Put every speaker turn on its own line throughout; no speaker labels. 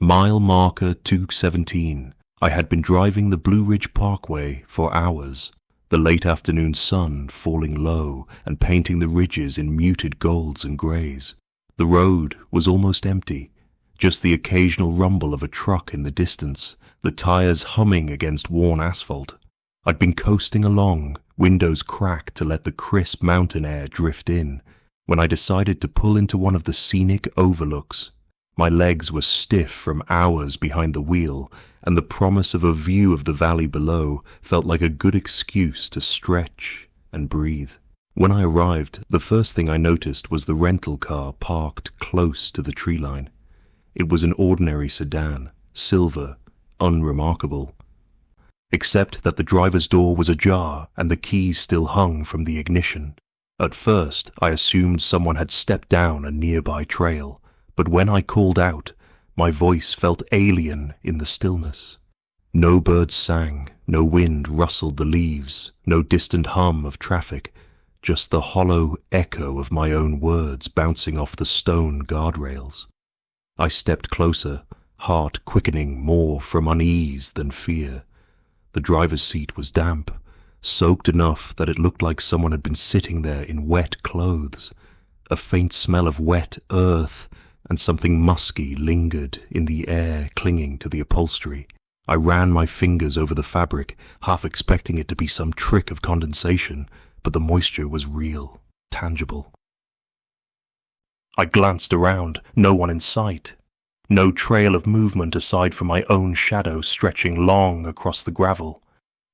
Mile marker 217. I had been driving the Blue Ridge Parkway for hours, the late afternoon sun falling low and painting the ridges in muted golds and greys. The road was almost empty, just the occasional rumble of a truck in the distance, the tires humming against worn asphalt. I'd been coasting along, windows cracked to let the crisp mountain air drift in, when I decided to pull into one of the scenic overlooks. My legs were stiff from hours behind the wheel, and the promise of a view of the valley below felt like a good excuse to stretch and breathe. When I arrived, the first thing I noticed was the rental car parked close to the tree line. It was an ordinary sedan, silver, unremarkable, except that the driver's door was ajar and the keys still hung from the ignition. At first, I assumed someone had stepped down a nearby trail, but when I called out, my voice felt alien in the stillness. No birds sang, no wind rustled the leaves, no distant hum of traffic, just the hollow echo of my own words bouncing off the stone guardrails. I stepped closer, heart quickening more from unease than fear. The driver's seat was damp, soaked enough that it looked like someone had been sitting there in wet clothes. A faint smell of wet earth and something musky lingered in the air clinging to the upholstery. I ran my fingers over the fabric, half expecting it to be some trick of condensation, but the moisture was real, tangible. I glanced around, no one in sight. No trail of movement aside from my own shadow stretching long across the gravel.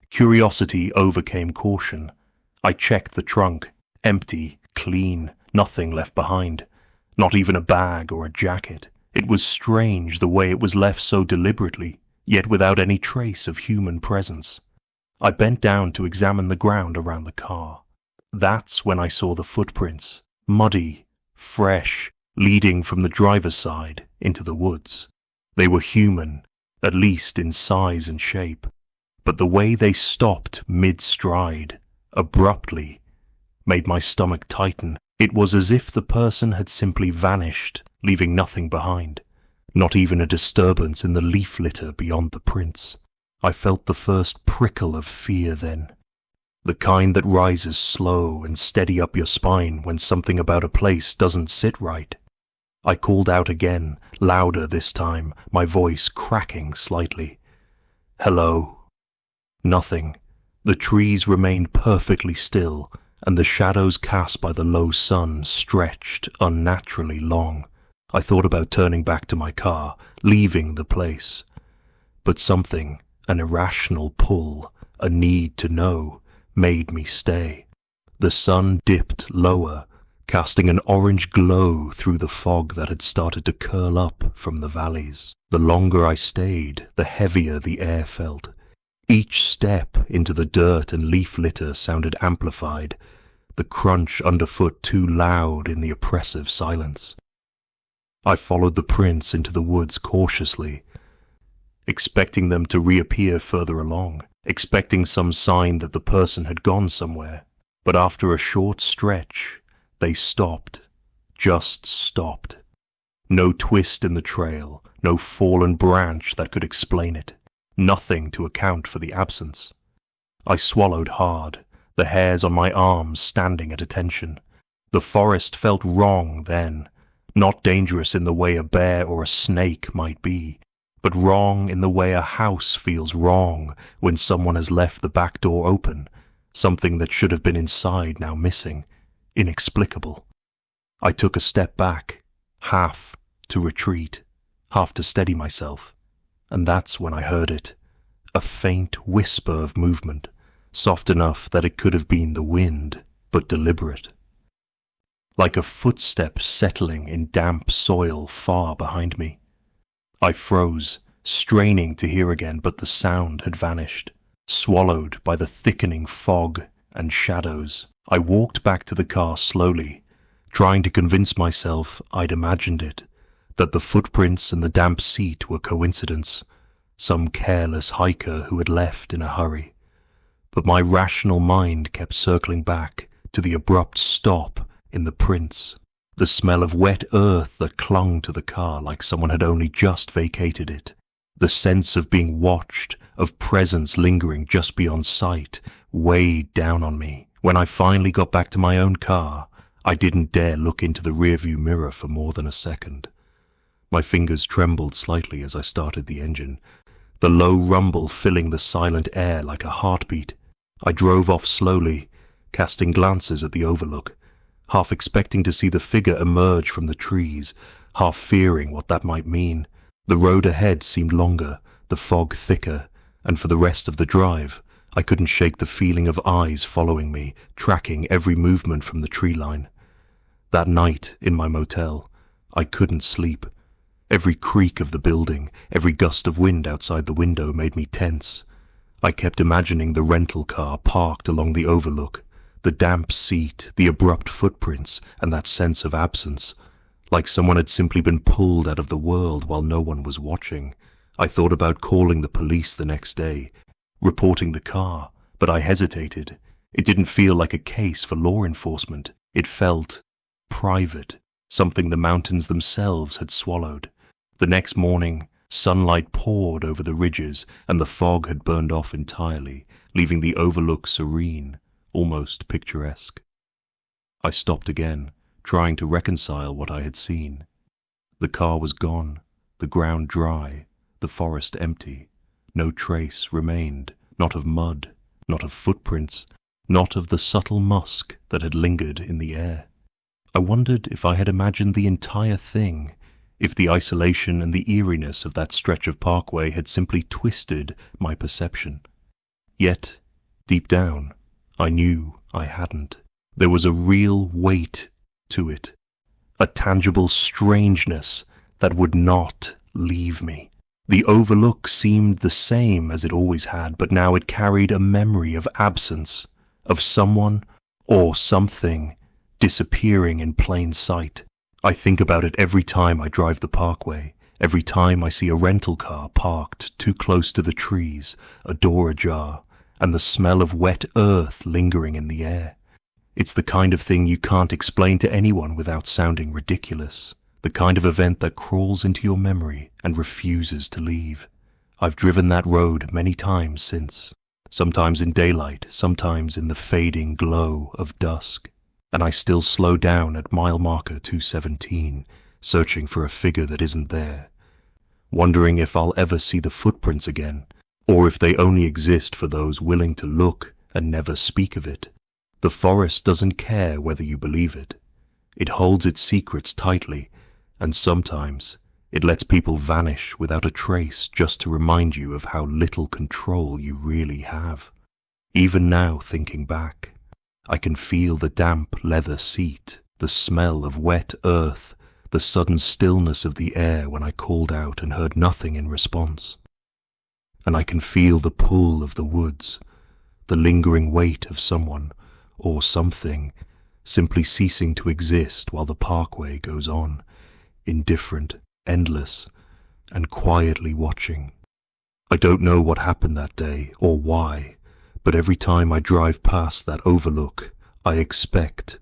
Curiosity overcame caution. I checked the trunk, empty, clean, nothing left behind. Not even a bag or a jacket. It was strange the way it was left so deliberately, yet without any trace of human presence. I bent down to examine the ground around the car. That's when I saw the footprints, muddy, fresh, leading from the driver's side into the woods. They were human, at least in size and shape, but the way they stopped mid-stride, abruptly, made my stomach tighten. It was as if the person had simply vanished, leaving nothing behind, not even a disturbance in the leaf litter beyond the prints. I felt the first prickle of fear then, the kind that rises slow and steady up your spine when something about a place doesn't sit right. I called out again, louder this time, my voice cracking slightly. Hello. Nothing. The trees remained perfectly still, and the shadows cast by the low sun stretched unnaturally long. I thought about turning back to my car, leaving the place. But something, an irrational pull, a need to know, made me stay. The sun dipped lower, casting an orange glow through the fog that had started to curl up from the valleys. The longer I stayed, the heavier the air felt. Each step into the dirt and leaf litter sounded amplified, the crunch underfoot too loud in the oppressive silence. I followed the prints into the woods cautiously, expecting them to reappear further along, expecting some sign that the person had gone somewhere. But after a short stretch, they stopped, just stopped. No twist in the trail, no fallen branch that could explain it, nothing to account for the absence. I swallowed hard, the hairs on my arms standing at attention. The forest felt wrong then, not dangerous in the way a bear or a snake might be, but wrong in the way a house feels wrong when someone has left the back door open, something that should have been inside now missing, inexplicable. I took a step back, half to retreat, half to steady myself, and that's when I heard it, a faint whisper of movement, soft enough that it could have been the wind, but deliberate. Like a footstep settling in damp soil far behind me. I froze, straining to hear again, but the sound had vanished, swallowed by the thickening fog and shadows. I walked back to the car slowly, trying to convince myself I'd imagined it, that the footprints and the damp seat were coincidence, some careless hiker who had left in a hurry. But my rational mind kept circling back to the abrupt stop in the prints, the smell of wet earth that clung to the car like someone had only just vacated it, the sense of being watched, of presence lingering just beyond sight, weighed down on me. When I finally got back to my own car, I didn't dare look into the rearview mirror for more than a second. My fingers trembled slightly as I started the engine, the low rumble filling the silent air like a heartbeat. I drove off slowly, casting glances at the overlook, half expecting to see the figure emerge from the trees, half fearing what that might mean. The road ahead seemed longer, the fog thicker, and for the rest of the drive, I couldn't shake the feeling of eyes following me, tracking every movement from the tree line. That night, in my motel, I couldn't sleep. Every creak of the building, every gust of wind outside the window made me tense. I kept imagining the rental car parked along the overlook, the damp seat, the abrupt footprints, and that sense of absence, like someone had simply been pulled out of the world while no one was watching. I thought about calling the police the next day, reporting the car, but I hesitated. It didn't feel like a case for law enforcement. It felt private, something the mountains themselves had swallowed. The next morning, sunlight poured over the ridges and the fog had burned off entirely, leaving the overlook serene, almost picturesque. I stopped again, trying to reconcile what I had seen. The car was gone, the ground dry, the forest empty. No trace remained, not of mud, not of footprints, not of the subtle musk that had lingered in the air. I wondered if I had imagined the entire thing, if the isolation and the eeriness of that stretch of Parkway had simply twisted my perception. Yet, deep down, I knew I hadn't. There was a real weight to it, a tangible strangeness that would not leave me. The overlook seemed the same as it always had, but now it carried a memory of absence, of someone or something disappearing in plain sight. I think about it every time I drive the Parkway, every time I see a rental car parked too close to the trees, a door ajar, and the smell of wet earth lingering in the air. It's the kind of thing you can't explain to anyone without sounding ridiculous. The kind of event that crawls into your memory and refuses to leave. I've driven that road many times since, sometimes in daylight, sometimes in the fading glow of dusk, and I still slow down at mile marker 217, searching for a figure that isn't there, wondering if I'll ever see the footprints again, or if they only exist for those willing to look and never speak of it. The forest doesn't care whether you believe it. It holds its secrets tightly, and sometimes it lets people vanish without a trace just to remind you of how little control you really have. Even now, thinking back, I can feel the damp leather seat, the smell of wet earth, the sudden stillness of the air when I called out and heard nothing in response. And I can feel the pull of the woods, the lingering weight of someone or something simply ceasing to exist while the Parkway goes on, indifferent, endless, and quietly watching. I don't know what happened that day or why, but every time I drive past that overlook, I expect,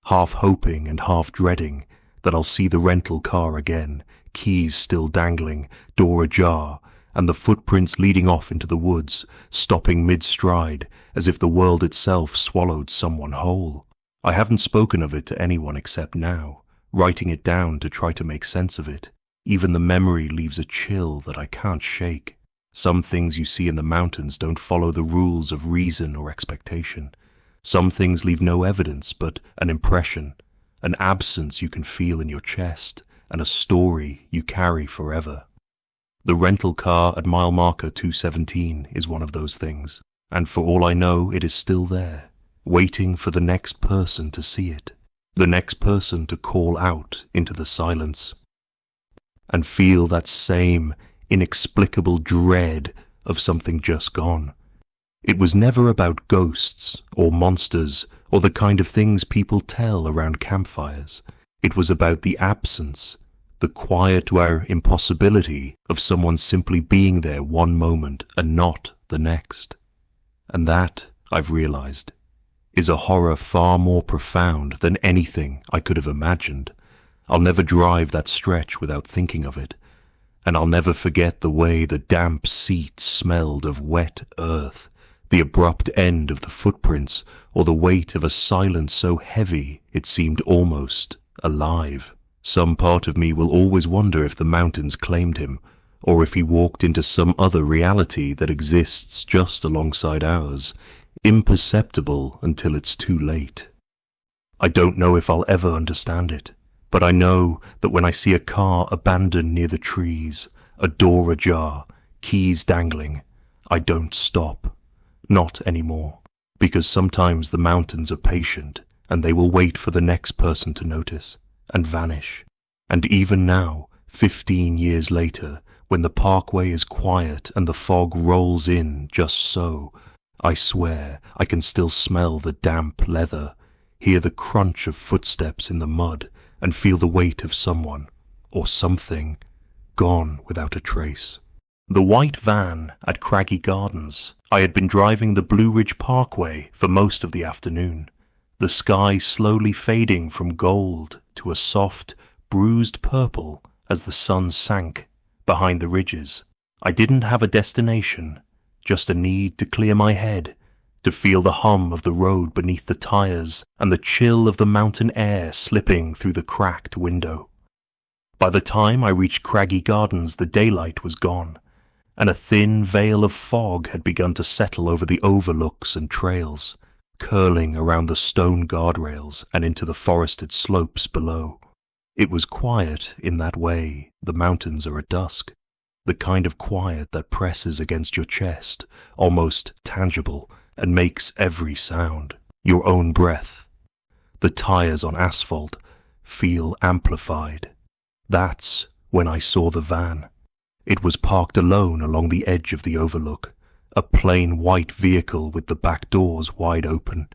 half hoping and half dreading, that I'll see the rental car again, keys still dangling, door ajar, and the footprints leading off into the woods, stopping mid-stride, as if the world itself swallowed someone whole. I haven't spoken of it to anyone except now, writing it down to try to make sense of it. Even the memory leaves a chill that I can't shake. Some things you see in the mountains don't follow the rules of reason or expectation. Some things leave no evidence but an impression, an absence you can feel in your chest, and a story you carry forever. The rental car at mile marker 217 is one of those things, and for all I know it is still there, waiting for the next person to see it, the next person to call out into the silence, and feel that same inexplicable dread of something just gone. It was never about ghosts or monsters or the kind of things people tell around campfires. It was about the absence, the quiet impossibility of someone simply being there one moment and not the next. And that, I've realized, is a horror far more profound than anything I could have imagined. I'll never drive that stretch without thinking of it, and I'll never forget the way the damp seat smelled of wet earth, the abrupt end of the footprints, or the weight of a silence so heavy it seemed almost alive. Some part of me will always wonder if the mountains claimed him, or if he walked into some other reality that exists just alongside ours, imperceptible until it's too late. I don't know if I'll ever understand it, but I know that when I see a car abandoned near the trees, a door ajar, keys dangling, I don't stop. Not anymore, because sometimes the mountains are patient and they will wait for the next person to notice and vanish. And even now, 15 years later, when the Parkway is quiet and the fog rolls in just so, I swear I can still smell the damp leather, hear the crunch of footsteps in the mud, and feel the weight of someone, or something, gone without a trace. The white van at Craggy Gardens. I had been driving the Blue Ridge Parkway for most of the afternoon, the sky slowly fading from gold to a soft, bruised purple as the sun sank behind the ridges. I didn't have a destination, just a need to clear my head, to feel the hum of the road beneath the tires and the chill of the mountain air slipping through the cracked window. By the time I reached Craggy Gardens, the daylight was gone, and a thin veil of fog had begun to settle over the overlooks and trails, curling around the stone guardrails and into the forested slopes below. It was quiet in that way the mountains are at dusk, the kind of quiet that presses against your chest, almost tangible, and makes every sound, your own breath. The tires on asphalt feel amplified. That's when I saw the van. It was parked alone along the edge of the overlook, a plain white vehicle with the back doors wide open.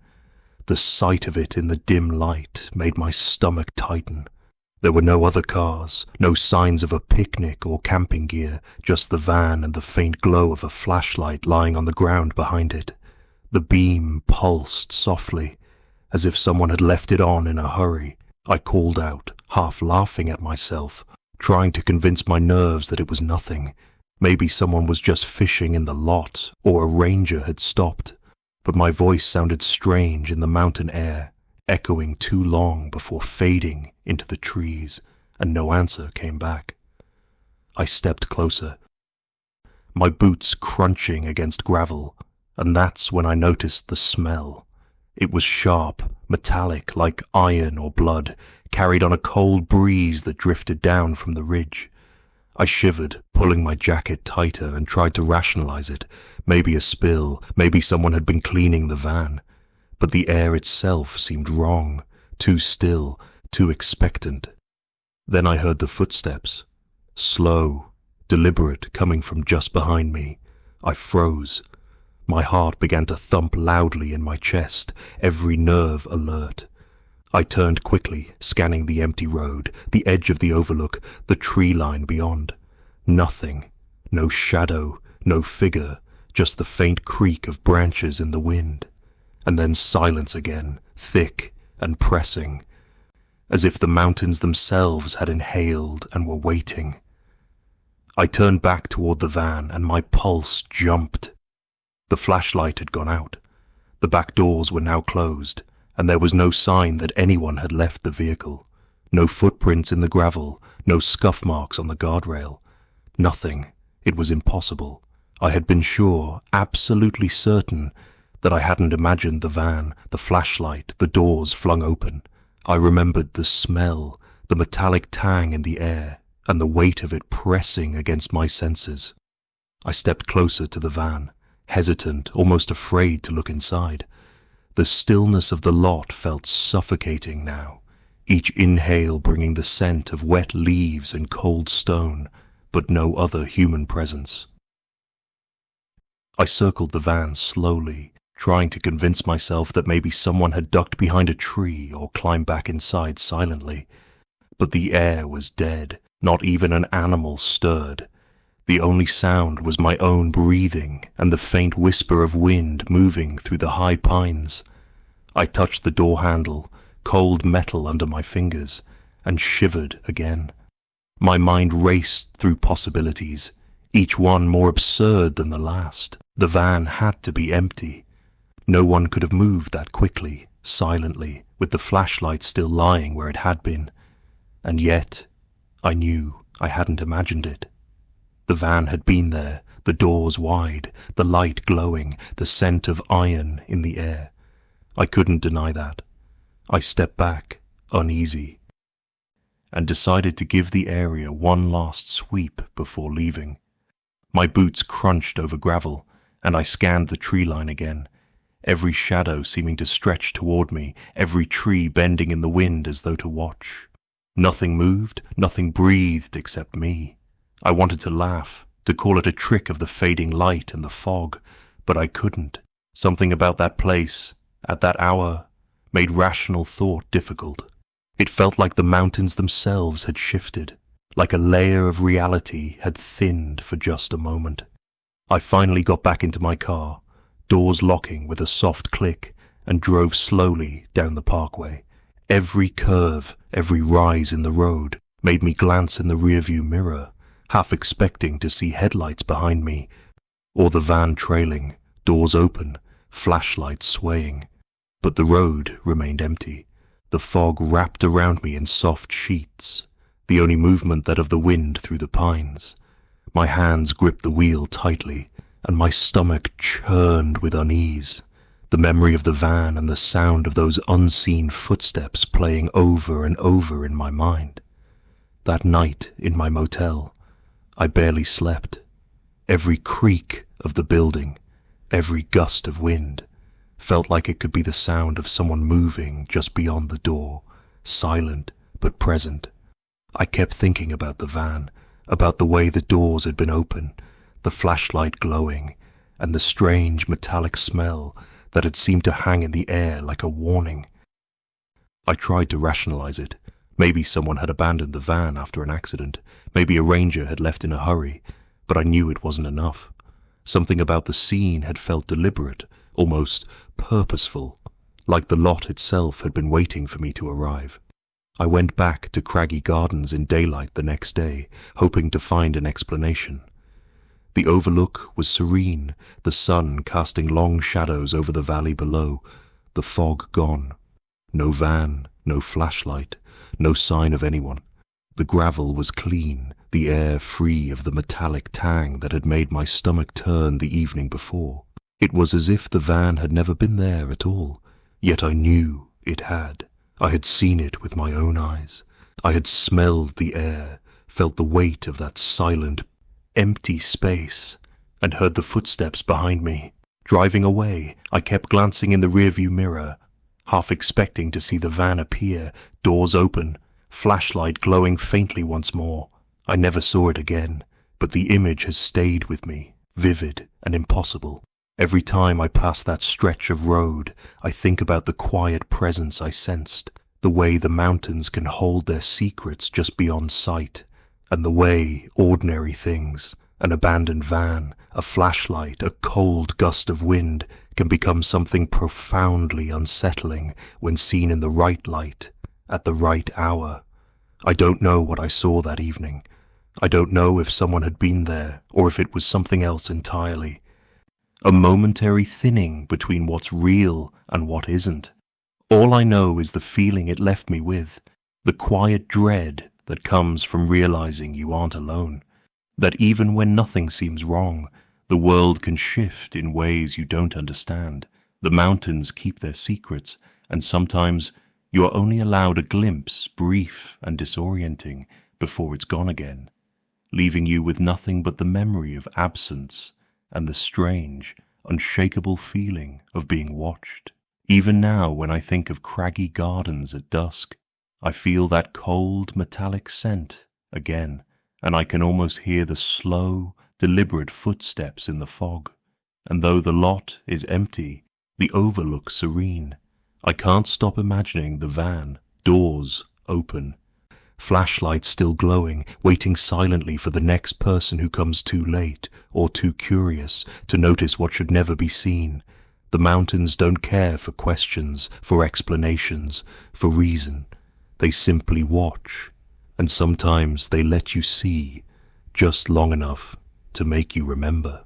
The sight of it in the dim light made my stomach tighten. There were no other cars, no signs of a picnic or camping gear, just the van and the faint glow of a flashlight lying on the ground behind it. The beam pulsed softly, as if someone had left it on in a hurry. I called out, half laughing at myself, trying to convince my nerves that it was nothing. Maybe someone was just fishing in the lot, or a ranger had stopped. But my voice sounded strange in the mountain air, echoing too long before fading into the trees, and no answer came back. I stepped closer, my boots crunching against gravel, and that's when I noticed the smell. It was sharp, metallic, like iron or blood, carried on a cold breeze that drifted down from the ridge. I shivered, pulling my jacket tighter, and tried to rationalize it. Maybe a spill, maybe someone had been cleaning the van. But the air itself seemed wrong, too still, too expectant. Then I heard the footsteps, slow, deliberate, coming from just behind me. I froze. My heart began to thump loudly in my chest, every nerve alert. I turned quickly, scanning the empty road, the edge of the overlook, the tree line beyond. Nothing. No shadow, no figure, just the faint creak of branches in the wind. And then silence again, thick and pressing, as if the mountains themselves had inhaled and were waiting. I turned back toward the van, and my pulse jumped. The flashlight had gone out. The back doors were now closed, and there was no sign that anyone had left the vehicle. No footprints in the gravel, no scuff marks on the guardrail. Nothing. It was impossible. I had been sure, absolutely certain, that I hadn't imagined the van, the flashlight, the doors flung open. I remembered the smell, the metallic tang in the air, and the weight of it pressing against my senses. I stepped closer to the van, hesitant, almost afraid to look inside. The stillness of the lot felt suffocating now, each inhale bringing the scent of wet leaves and cold stone, but no other human presence. I circled the van slowly, trying to convince myself that maybe someone had ducked behind a tree or climbed back inside silently. But the air was dead, not even an animal stirred. The only sound was my own breathing and the faint whisper of wind moving through the high pines. I touched the door handle, cold metal under my fingers, and shivered again. My mind raced through possibilities, each one more absurd than the last. The van had to be empty. No one could have moved that quickly, silently, with the flashlight still lying where it had been. And yet, I knew I hadn't imagined it. The van had been there, the doors wide, the light glowing, the scent of iron in the air. I couldn't deny that. I stepped back, uneasy, and decided to give the area one last sweep before leaving. My boots crunched over gravel, and I scanned the tree line again, every shadow seeming to stretch toward me, every tree bending in the wind as though to watch. Nothing moved, nothing breathed except me. I wanted to laugh, to call it a trick of the fading light and the fog, but I couldn't. Something about that place, at that hour, made rational thought difficult. It felt like the mountains themselves had shifted, like a layer of reality had thinned for just a moment. I finally got back into my car, doors locking with a soft click, and drove slowly down the Parkway. Every curve, every rise in the road made me glance in the rearview mirror, half expecting to see headlights behind me, or the van trailing, doors open, flashlights swaying. But the road remained empty. The fog wrapped around me in soft sheets, the only movement that of the wind through the pines. My hands gripped the wheel tightly, and my stomach churned with unease. The memory of the van and the sound of those unseen footsteps playing over and over in my mind. That night in my motel, I barely slept. Every creak of the building, every gust of wind, felt like it could be the sound of someone moving just beyond the door, silent but present. I kept thinking about the van, about the way the doors had been open, the flashlight glowing, and the strange metallic smell that had seemed to hang in the air like a warning. I tried to rationalize it. Maybe someone had abandoned the van after an accident. Maybe a ranger had left in a hurry, but I knew it wasn't enough. Something about the scene had felt deliberate, almost purposeful, like the lot itself had been waiting for me to arrive. I went back to Craggy Gardens in daylight the next day, hoping to find an explanation. The overlook was serene, the sun casting long shadows over the valley below, the fog gone. No van, no flashlight, no sign of anyone. The gravel was clean, the air free of the metallic tang that had made my stomach turn the evening before. It was as if the van had never been there at all, yet I knew it had. I had seen it with my own eyes. I had smelled the air, felt the weight of that silent, empty space, and heard the footsteps behind me. Driving away, I kept glancing in the rearview mirror, half expecting to see the van appear, doors open, flashlight glowing faintly once more. I never saw it again, but the image has stayed with me, vivid and impossible. Every time I pass that stretch of road, I think about the quiet presence I sensed, the way the mountains can hold their secrets just beyond sight, and the way ordinary things, an abandoned van, a flashlight, a cold gust of wind, can become something profoundly unsettling when seen in the right light, at the right hour. I don't know what I saw that evening. I don't know if someone had been there, or if it was something else entirely. A momentary thinning between what's real and what isn't. All I know is the feeling it left me with, the quiet dread that comes from realizing you aren't alone, that even when nothing seems wrong, the world can shift in ways you don't understand. The mountains keep their secrets, and sometimes you are only allowed a glimpse, brief and disorienting, before it's gone again, leaving you with nothing but the memory of absence and the strange, unshakable feeling of being watched. Even now, when I think of Craggy Gardens at dusk, I feel that cold metallic scent again, and I can almost hear the slow, deliberate footsteps in the fog. And though the lot is empty, the overlook serene, I can't stop imagining the van, doors open, flashlights still glowing, waiting silently for the next person who comes too late or too curious to notice what should never be seen, The mountains don't care for questions, for explanations, for reason. They simply watch, and sometimes they let you see, just long enough to make you remember.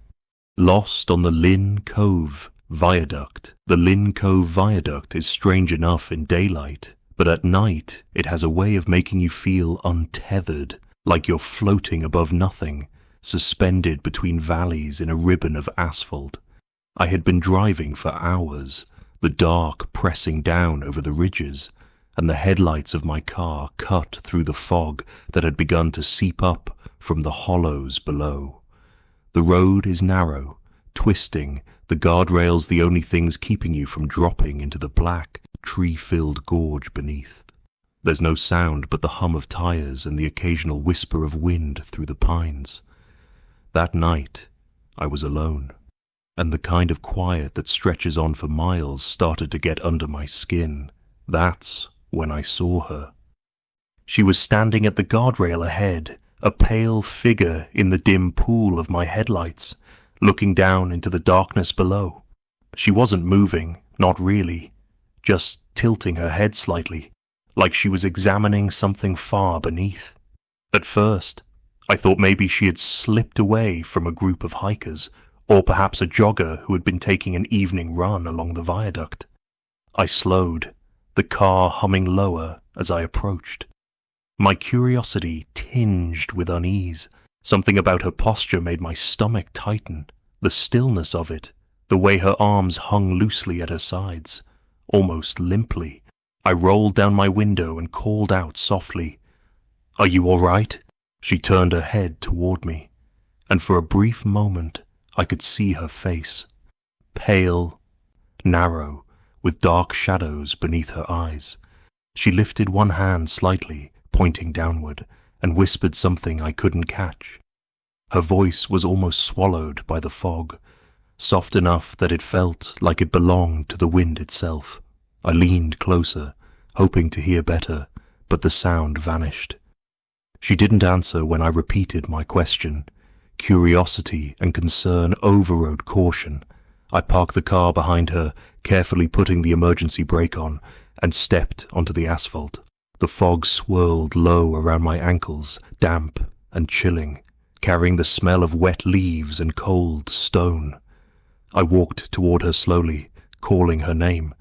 Lost on the Lynn Cove Viaduct. The Lynn Cove Viaduct is strange enough in daylight, but at night it has a way of making you feel untethered, like you're floating above nothing, suspended between valleys in a ribbon of asphalt. I had been driving for hours, the dark pressing down over the ridges, and the headlights of my car cut through the fog that had begun to seep up from the hollows below. The road is narrow, twisting, the guardrails the only things keeping you from dropping into the black, tree-filled gorge beneath. There's no sound but the hum of tires and the occasional whisper of wind through the pines. That night, I was alone, and the kind of quiet that stretches on for miles started to get under my skin. That's when I saw her. She was standing at the guardrail ahead, a pale figure in the dim pool of my headlights, looking down into the darkness below. She wasn't moving, not really, just tilting her head slightly, like she was examining something far beneath. At first, I thought maybe she had slipped away from a group of hikers, or perhaps a jogger who had been taking an evening run along the viaduct. I slowed, the car humming lower as I approached. My curiosity tinged with unease. Something about her posture made my stomach tighten. The stillness of it, the way her arms hung loosely at her sides, almost limply. I rolled down my window and called out softly, "Are you all right?" She turned her head toward me, and for a brief moment I could see her face. Pale, narrow, with dark shadows beneath her eyes. She lifted one hand slightly, pointing downward, and whispered something I couldn't catch. Her voice was almost swallowed by the fog, soft enough that it felt like it belonged to the wind itself. I leaned closer, hoping to hear better, but the sound vanished. She didn't answer when I repeated my question. Curiosity and concern overrode caution. I parked the car behind her, carefully putting the emergency brake on, and stepped onto the asphalt. The fog swirled low around my ankles, damp and chilling, carrying the smell of wet leaves and cold stone. I walked toward her slowly, calling her name,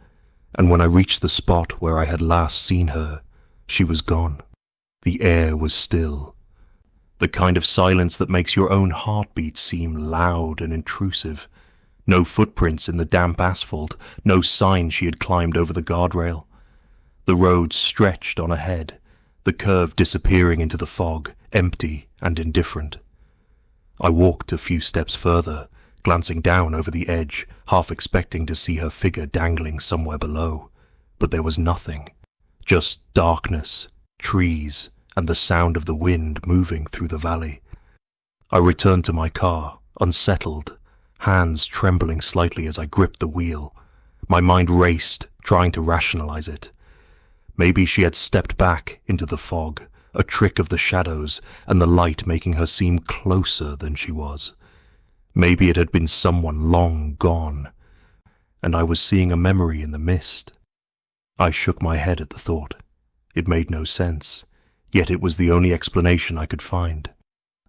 and when I reached the spot where I had last seen her, she was gone. The air was still, the kind of silence that makes your own heartbeat seem loud and intrusive. No footprints in the damp asphalt, no sign she had climbed over the guardrail. The road stretched on ahead, the curve disappearing into the fog, empty and indifferent. I walked a few steps further, glancing down over the edge, half expecting to see her figure dangling somewhere below. But there was nothing, just darkness, trees, and the sound of the wind moving through the valley. I returned to my car, unsettled, hands trembling slightly as I gripped the wheel. My mind raced, trying to rationalize it. Maybe she had stepped back into the fog, a trick of the shadows and the light making her seem closer than she was. Maybe it had been someone long gone, and I was seeing a memory in the mist. I shook my head at the thought. It made no sense, yet it was the only explanation I could find.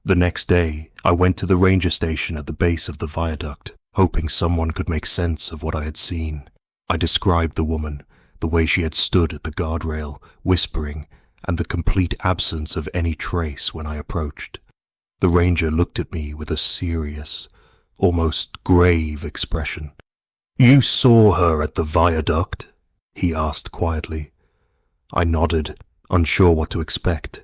The next day, I went to the ranger station at the base of the viaduct, hoping someone could make sense of what I had seen. I described the woman, the way she had stood at the guardrail, whispering, and the complete absence of any trace when I approached. The ranger looked at me with a serious, almost grave expression. "You saw her at the viaduct?" he asked quietly. I nodded, unsure what to expect.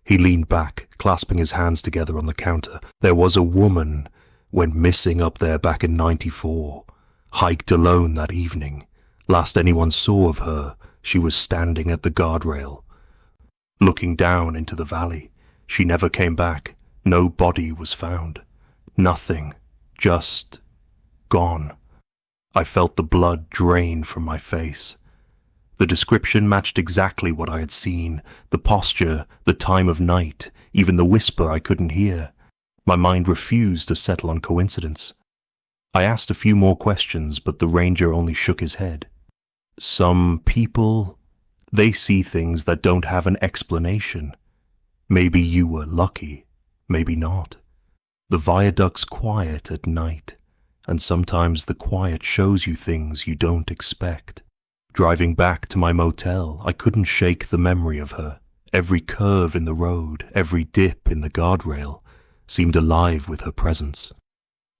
He leaned back, clasping his hands together on the counter. "There was a woman went missing up there back in '94. Hiked alone that evening. Last anyone saw of her, she was standing at the guardrail, looking down into the valley. She never came back. No body was found. Nothing. Just gone." I felt the blood drain from my face. The description matched exactly what I had seen, the posture, the time of night, even the whisper I couldn't hear. My mind refused to settle on coincidence. I asked a few more questions, but the ranger only shook his head. Some people, they see things that don't have an explanation. Maybe you were lucky, maybe not. The viaduct's quiet at night, and sometimes the quiet shows you things you don't expect. Driving back to my motel, I couldn't shake the memory of her. Every curve in the road, every dip in the guardrail, seemed alive with her presence.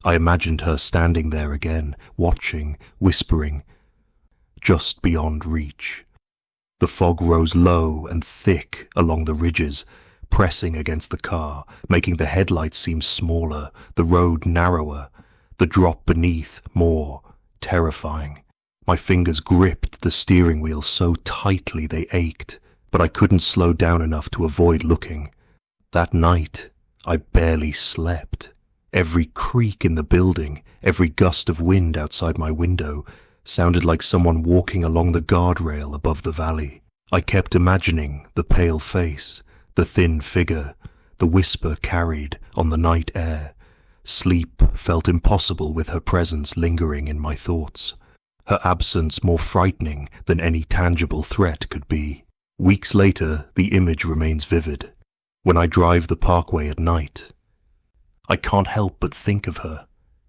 I imagined her standing there again, watching, whispering, just beyond reach. The fog rose low and thick along the ridges, pressing against the car, making the headlights seem smaller, the road narrower, the drop beneath more terrifying. My fingers gripped the steering wheel so tightly they ached, but I couldn't slow down enough to avoid looking. That night, I barely slept. Every creak in the building, every gust of wind outside my window, sounded like someone walking along the guardrail above the valley. I kept imagining the pale face, the thin figure, the whisper carried on the night air. Sleep felt impossible with her presence lingering in my thoughts, her absence more frightening than any tangible threat could be. Weeks later, the image remains vivid. When I drive the Parkway at night, I can't help but think of her,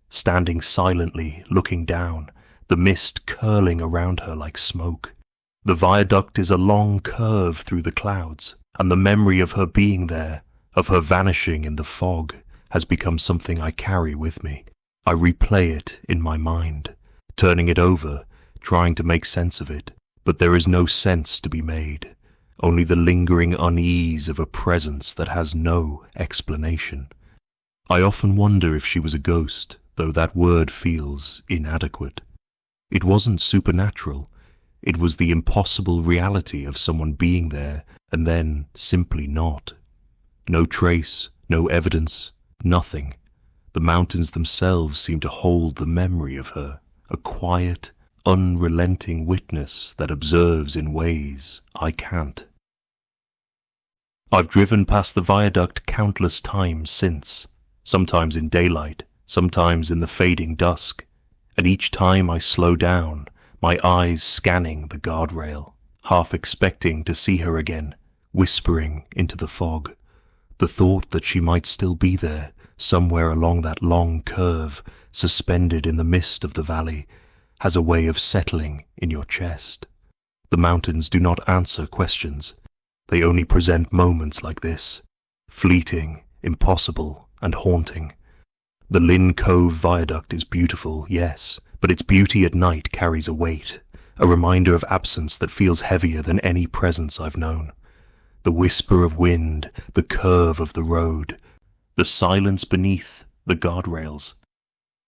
standing silently, looking down, the mist curling around her like smoke. The viaduct is a long curve through the clouds, and the memory of her being there, of her vanishing in the fog, has become something I carry with me. I replay it in my mind, turning it over, trying to make sense of it, but there is no sense to be made, only the lingering unease of a presence that has no explanation. I often wonder if she was a ghost, though that word feels inadequate. It wasn't supernatural. It was the impossible reality of someone being there and then simply not. No trace, no evidence, nothing. The mountains themselves seem to hold the memory of her, a quiet, unrelenting witness that observes in ways I can't. I've driven past the viaduct countless times since, sometimes in daylight, sometimes in the fading dusk, and each time I slow down, my eyes scanning the guardrail, half expecting to see her again, whispering into the fog. The thought that she might still be there, somewhere along that long curve, suspended in the mist of the valley, has a way of settling in your chest. The mountains do not answer questions. They only present moments like this, fleeting, impossible, and haunting. The Lynn Cove Viaduct is beautiful, yes, but its beauty at night carries a weight, a reminder of absence that feels heavier than any presence I've known. The whisper of wind, the curve of the road, the silence beneath the guardrails.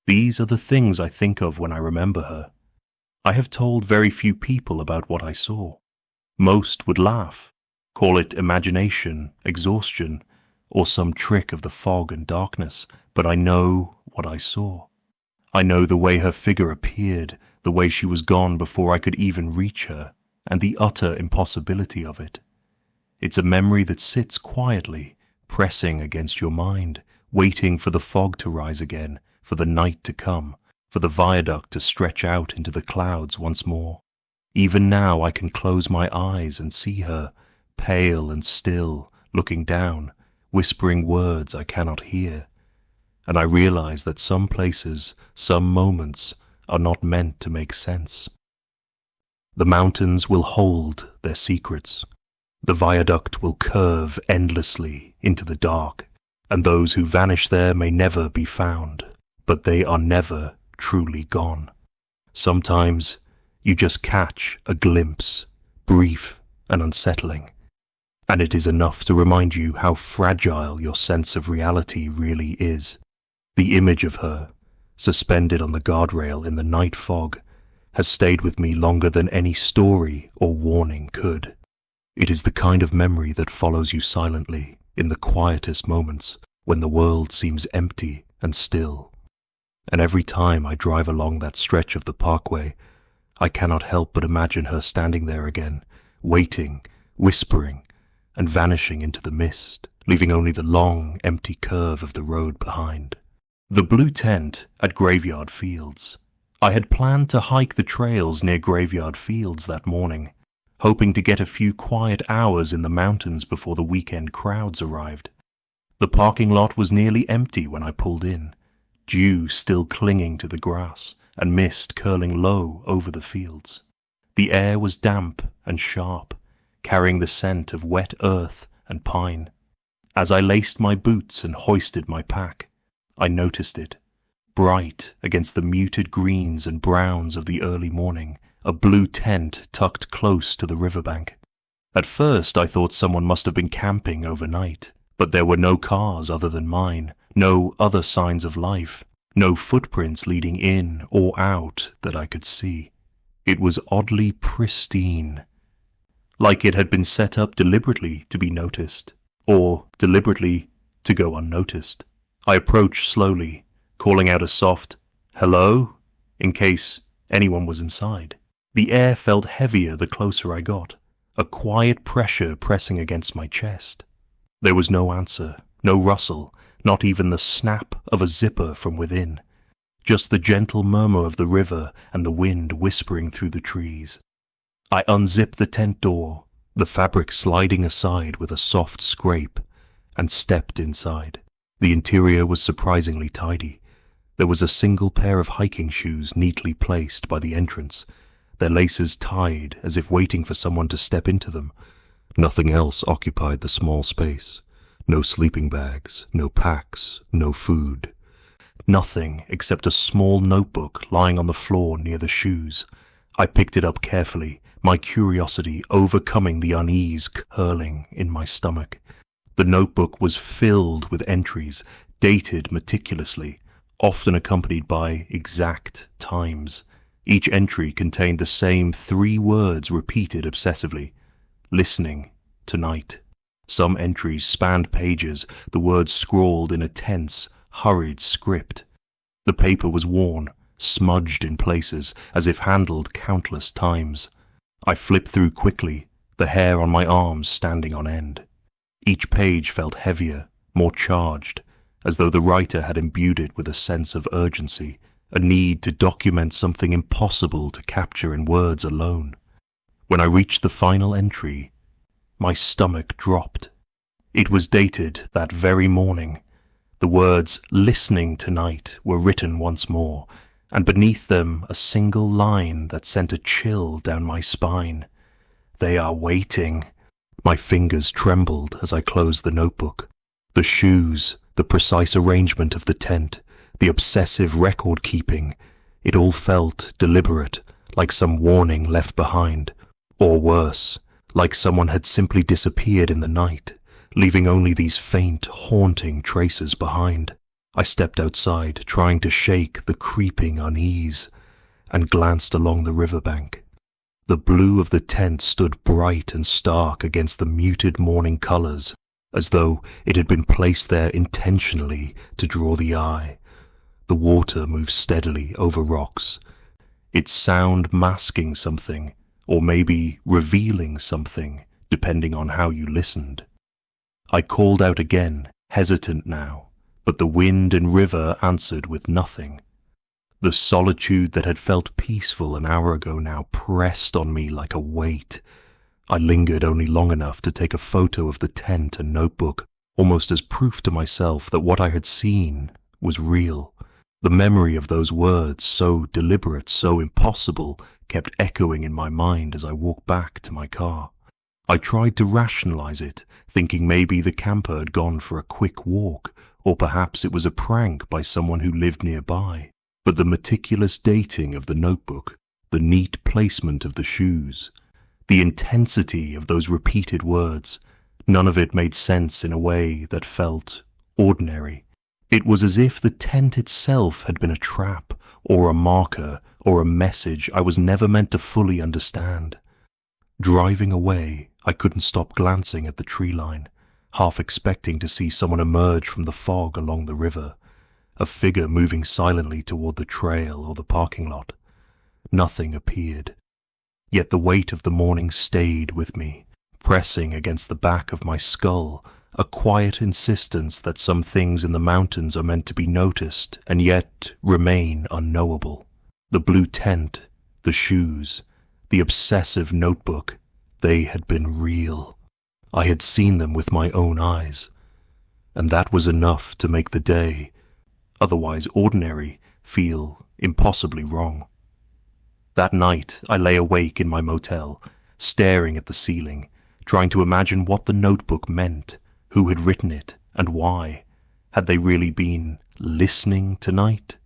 These are the things I think of when I remember her. I have told very few people about what I saw. Most would laugh, call it imagination, exhaustion, or some trick of the fog and darkness, but I know what I saw. I know the way her figure appeared, the way she was gone before I could even reach her, and the utter impossibility of it. It's a memory that sits quietly, pressing against your mind, waiting for the fog to rise again, for the night to come, for the viaduct to stretch out into the clouds once more. Even now I can close my eyes and see her, pale and still, looking down, whispering words I cannot hear. And I realize that some places, some moments, are not meant to make sense. The mountains will hold their secrets. The viaduct will curve endlessly into the dark, and those who vanish there may never be found, but they are never truly gone. Sometimes you just catch a glimpse, brief and unsettling, and it is enough to remind you how fragile your sense of reality really is. The image of her, suspended on the guardrail in the night fog, has stayed with me longer than any story or warning could. It is the kind of memory that follows you silently in the quietest moments when the world seems empty and still. And every time I drive along that stretch of the Parkway, I cannot help but imagine her standing there again, waiting, whispering, and vanishing into the mist, leaving only the long, empty curve of the road behind. The blue tent at Graveyard Fields. I had planned to hike the trails near Graveyard Fields that morning, hoping to get a few quiet hours in the mountains before the weekend crowds arrived. The parking lot was nearly empty when I pulled in, dew still clinging to the grass and mist curling low over the fields. The air was damp and sharp, carrying the scent of wet earth and pine. As I laced my boots and hoisted my pack, I noticed it, bright against the muted greens and browns of the early morning, a blue tent tucked close to the riverbank. At first I thought someone must have been camping overnight, but there were no cars other than mine, no other signs of life, no footprints leading in or out that I could see. It was oddly pristine, like it had been set up deliberately to be noticed, or deliberately to go unnoticed. I approached slowly, calling out a soft, "Hello?" in case anyone was inside. The air felt heavier the closer I got, a quiet pressure pressing against my chest. There was no answer, no rustle, not even the snap of a zipper from within, just the gentle murmur of the river and the wind whispering through the trees. I unzipped the tent door, the fabric sliding aside with a soft scrape, and stepped inside. The interior was surprisingly tidy. There was a single pair of hiking shoes neatly placed by the entrance, their laces tied as if waiting for someone to step into them. Nothing else occupied the small space. No sleeping bags, no packs, no food. Nothing except a small notebook lying on the floor near the shoes. I picked it up carefully, my curiosity overcoming the unease curling in my stomach. The notebook was filled with entries, dated meticulously, often accompanied by exact times. Each entry contained the same 3 words repeated obsessively: listening tonight. Some entries spanned pages, the words scrawled in a tense, hurried script. The paper was worn, smudged in places, as if handled countless times. I flipped through quickly, the hair on my arms standing on end. Each page felt heavier, more charged, as though the writer had imbued it with a sense of urgency, a need to document something impossible to capture in words alone. When I reached the final entry, my stomach dropped. It was dated that very morning. The words "listening tonight" were written once more, and beneath them a single line that sent a chill down my spine. "They are waiting." My fingers trembled as I closed the notebook. The shoes, the precise arrangement of the tent, the obsessive record-keeping, it all felt deliberate, like some warning left behind. Or worse, like someone had simply disappeared in the night, leaving only these faint, haunting traces behind. I stepped outside, trying to shake the creeping unease, and glanced along the riverbank. The blue of the tent stood bright and stark against the muted morning colors, as though it had been placed there intentionally to draw the eye. The water moved steadily over rocks, its sound masking something, or maybe revealing something, depending on how you listened. I called out again, hesitant now, but the wind and river answered with nothing. The solitude that had felt peaceful an hour ago now pressed on me like a weight. I lingered only long enough to take a photo of the tent and notebook, almost as proof to myself that what I had seen was real. The memory of those words, so deliberate, so impossible, kept echoing in my mind as I walked back to my car. I tried to rationalize it, thinking maybe the camper had gone for a quick walk, or perhaps it was a prank by someone who lived nearby. But the meticulous dating of the notebook, the neat placement of the shoes, the intensity of those repeated words, none of it made sense in a way that felt ordinary. It was as if the tent itself had been a trap, or a marker, or a message I was never meant to fully understand. Driving away, I couldn't stop glancing at the tree line, half expecting to see someone emerge from the fog along the river, a figure moving silently toward the trail or the parking lot. Nothing appeared. Yet the weight of the morning stayed with me, pressing against the back of my skull a quiet insistence that some things in the mountains are meant to be noticed and yet remain unknowable. The blue tent, the shoes, the obsessive notebook, they had been real. I had seen them with my own eyes, and that was enough to make the day, otherwise ordinary, feel impossibly wrong. That night I lay awake in my motel, staring at the ceiling, trying to imagine what the notebook meant, who had written it, and why. Had they really been listening tonight?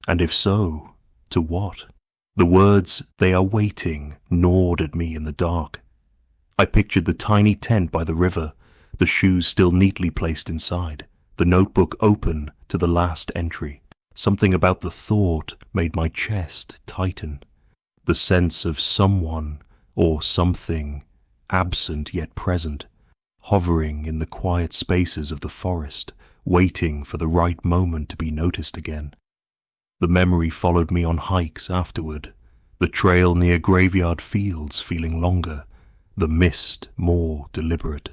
And if so, to what? The words, "they are waiting," gnawed at me in the dark. I pictured the tiny tent by the river, the shoes still neatly placed inside, the notebook open to the last entry. Something about the thought made my chest tighten. The sense of someone or something, absent yet present, hovering in the quiet spaces of the forest, waiting for the right moment to be noticed again. The memory followed me on hikes afterward, the trail near graveyard fields feeling longer, the mist more deliberate.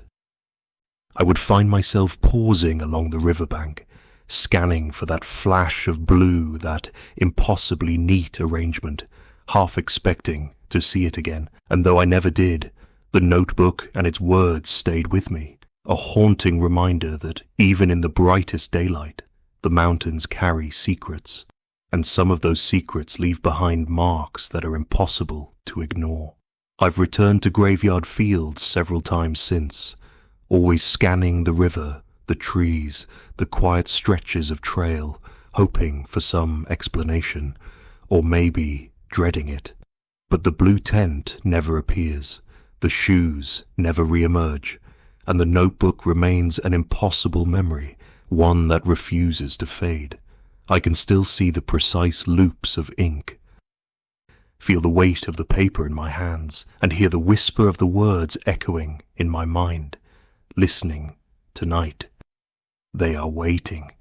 I would find myself pausing along the riverbank, scanning for that flash of blue, that impossibly neat arrangement, half expecting to see it again, and though I never did, the notebook and its words stayed with me, a haunting reminder that even in the brightest daylight, the mountains carry secrets, and some of those secrets leave behind marks that are impossible to ignore. I've returned to graveyard fields several times since, always scanning the river, the trees, the quiet stretches of trail, hoping for some explanation, or maybe dreading it. But the blue tent never appears, the shoes never re-emerge, and the notebook remains an impossible memory, one that refuses to fade. I can still see the precise loops of ink, feel the weight of the paper in my hands, and hear the whisper of the words echoing in my mind. Listening tonight. They are waiting.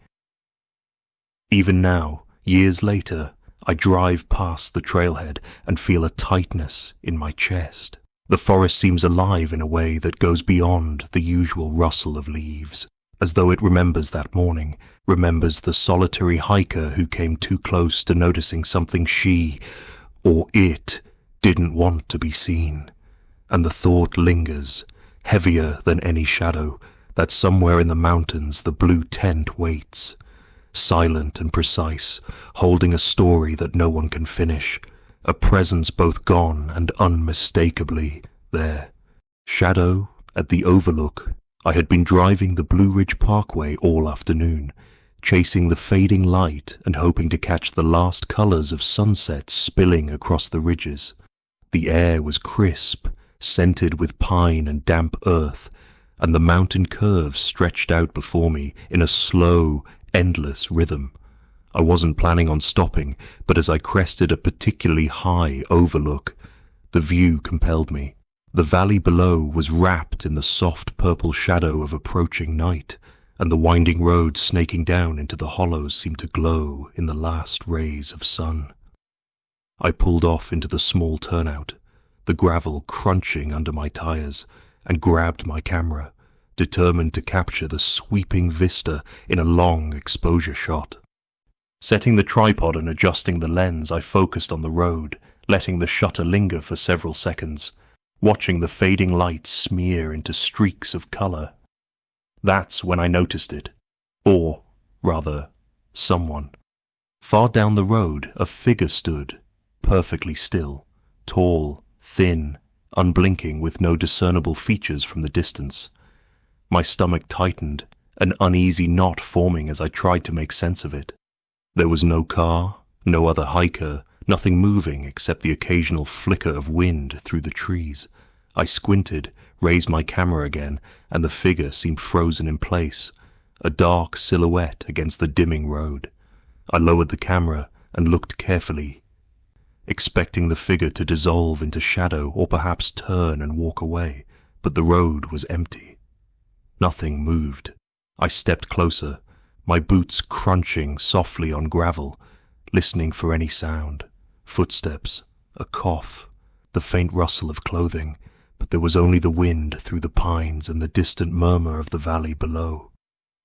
Even now, years later, I drive past the trailhead and feel a tightness in my chest. The forest seems alive in a way that goes beyond the usual rustle of leaves, as though it remembers that morning, remembers the solitary hiker who came too close to noticing something she, or it, didn't want to be seen. And the thought lingers, heavier than any shadow, that somewhere in the mountains the blue tent waits, silent and precise, holding a story that no one can finish, a presence both gone and unmistakably there. Shadow at the overlook. I had been driving the Blue Ridge Parkway all afternoon, chasing the fading light and hoping to catch the last colors of sunset spilling across the ridges. The air was crisp, scented with pine and damp earth, and the mountain curves stretched out before me in a slow, endless rhythm. I wasn't planning on stopping, but as I crested a particularly high overlook, the view compelled me. The valley below was wrapped in the soft purple shadow of approaching night, and the winding road snaking down into the hollows seemed to glow in the last rays of sun. I pulled off into the small turnout, the gravel crunching under my tires, and grabbed my camera, determined to capture the sweeping vista in a long exposure shot. Setting the tripod and adjusting the lens, I focused on the road, letting the shutter linger for several seconds, watching the fading light smear into streaks of color. That's when I noticed it. Or, rather, someone. Far down the road, a figure stood, perfectly still, tall, thin, unblinking, with no discernible features from the distance. My stomach tightened, an uneasy knot forming as I tried to make sense of it. There was no car, no other hiker, nothing moving except the occasional flicker of wind through the trees. I squinted, raised my camera again, and the figure seemed frozen in place, a dark silhouette against the dimming road. I lowered the camera and looked carefully, expecting the figure to dissolve into shadow or perhaps turn and walk away, but the road was empty. Nothing moved. I stepped closer, my boots crunching softly on gravel, listening for any sound, footsteps, a cough, the faint rustle of clothing, but there was only the wind through the pines and the distant murmur of the valley below.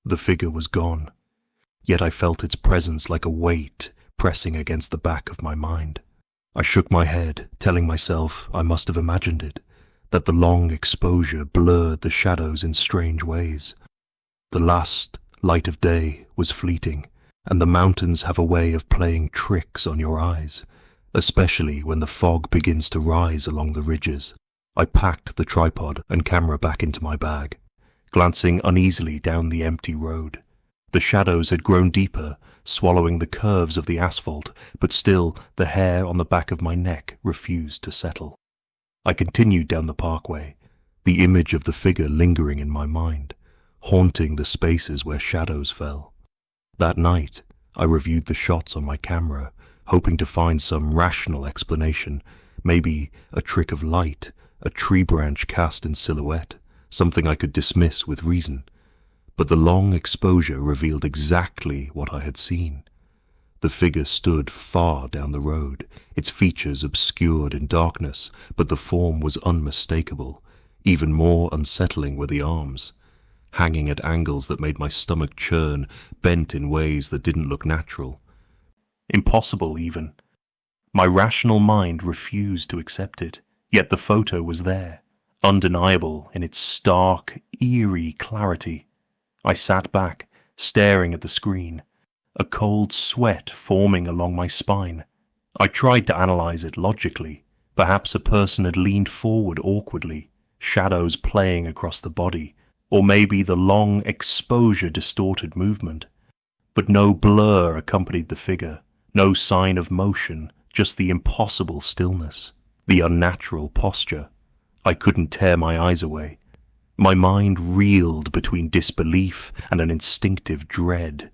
The figure was gone, yet I felt its presence like a weight pressing against the back of my mind. I shook my head, telling myself I must have imagined it, that the long exposure blurred the shadows in strange ways. The last light of day was fleeting, and the mountains have a way of playing tricks on your eyes, especially when the fog begins to rise along the ridges. I packed the tripod and camera back into my bag, glancing uneasily down the empty road. The shadows had grown deeper, swallowing the curves of the asphalt, but still the hair on the back of my neck refused to settle. I continued down the Parkway, the image of the figure lingering in my mind, haunting the spaces where shadows fell. That night, I reviewed the shots on my camera, hoping to find some rational explanation, maybe a trick of light, a tree branch cast in silhouette, something I could dismiss with reason. But the long exposure revealed exactly what I had seen. The figure stood far down the road, its features obscured in darkness, but the form was unmistakable. Even more unsettling were the arms, hanging at angles that made my stomach churn, bent in ways that didn't look natural. Impossible, even. My rational mind refused to accept it, yet the photo was there, undeniable in its stark, eerie clarity. I sat back, staring at the screen, a cold sweat forming along my spine. I tried to analyze it logically. Perhaps a person had leaned forward awkwardly, shadows playing across the body, or maybe the long exposure distorted movement. But no blur accompanied the figure, no sign of motion, just the impossible stillness, the unnatural posture. I couldn't tear my eyes away. My mind reeled between disbelief and an instinctive dread,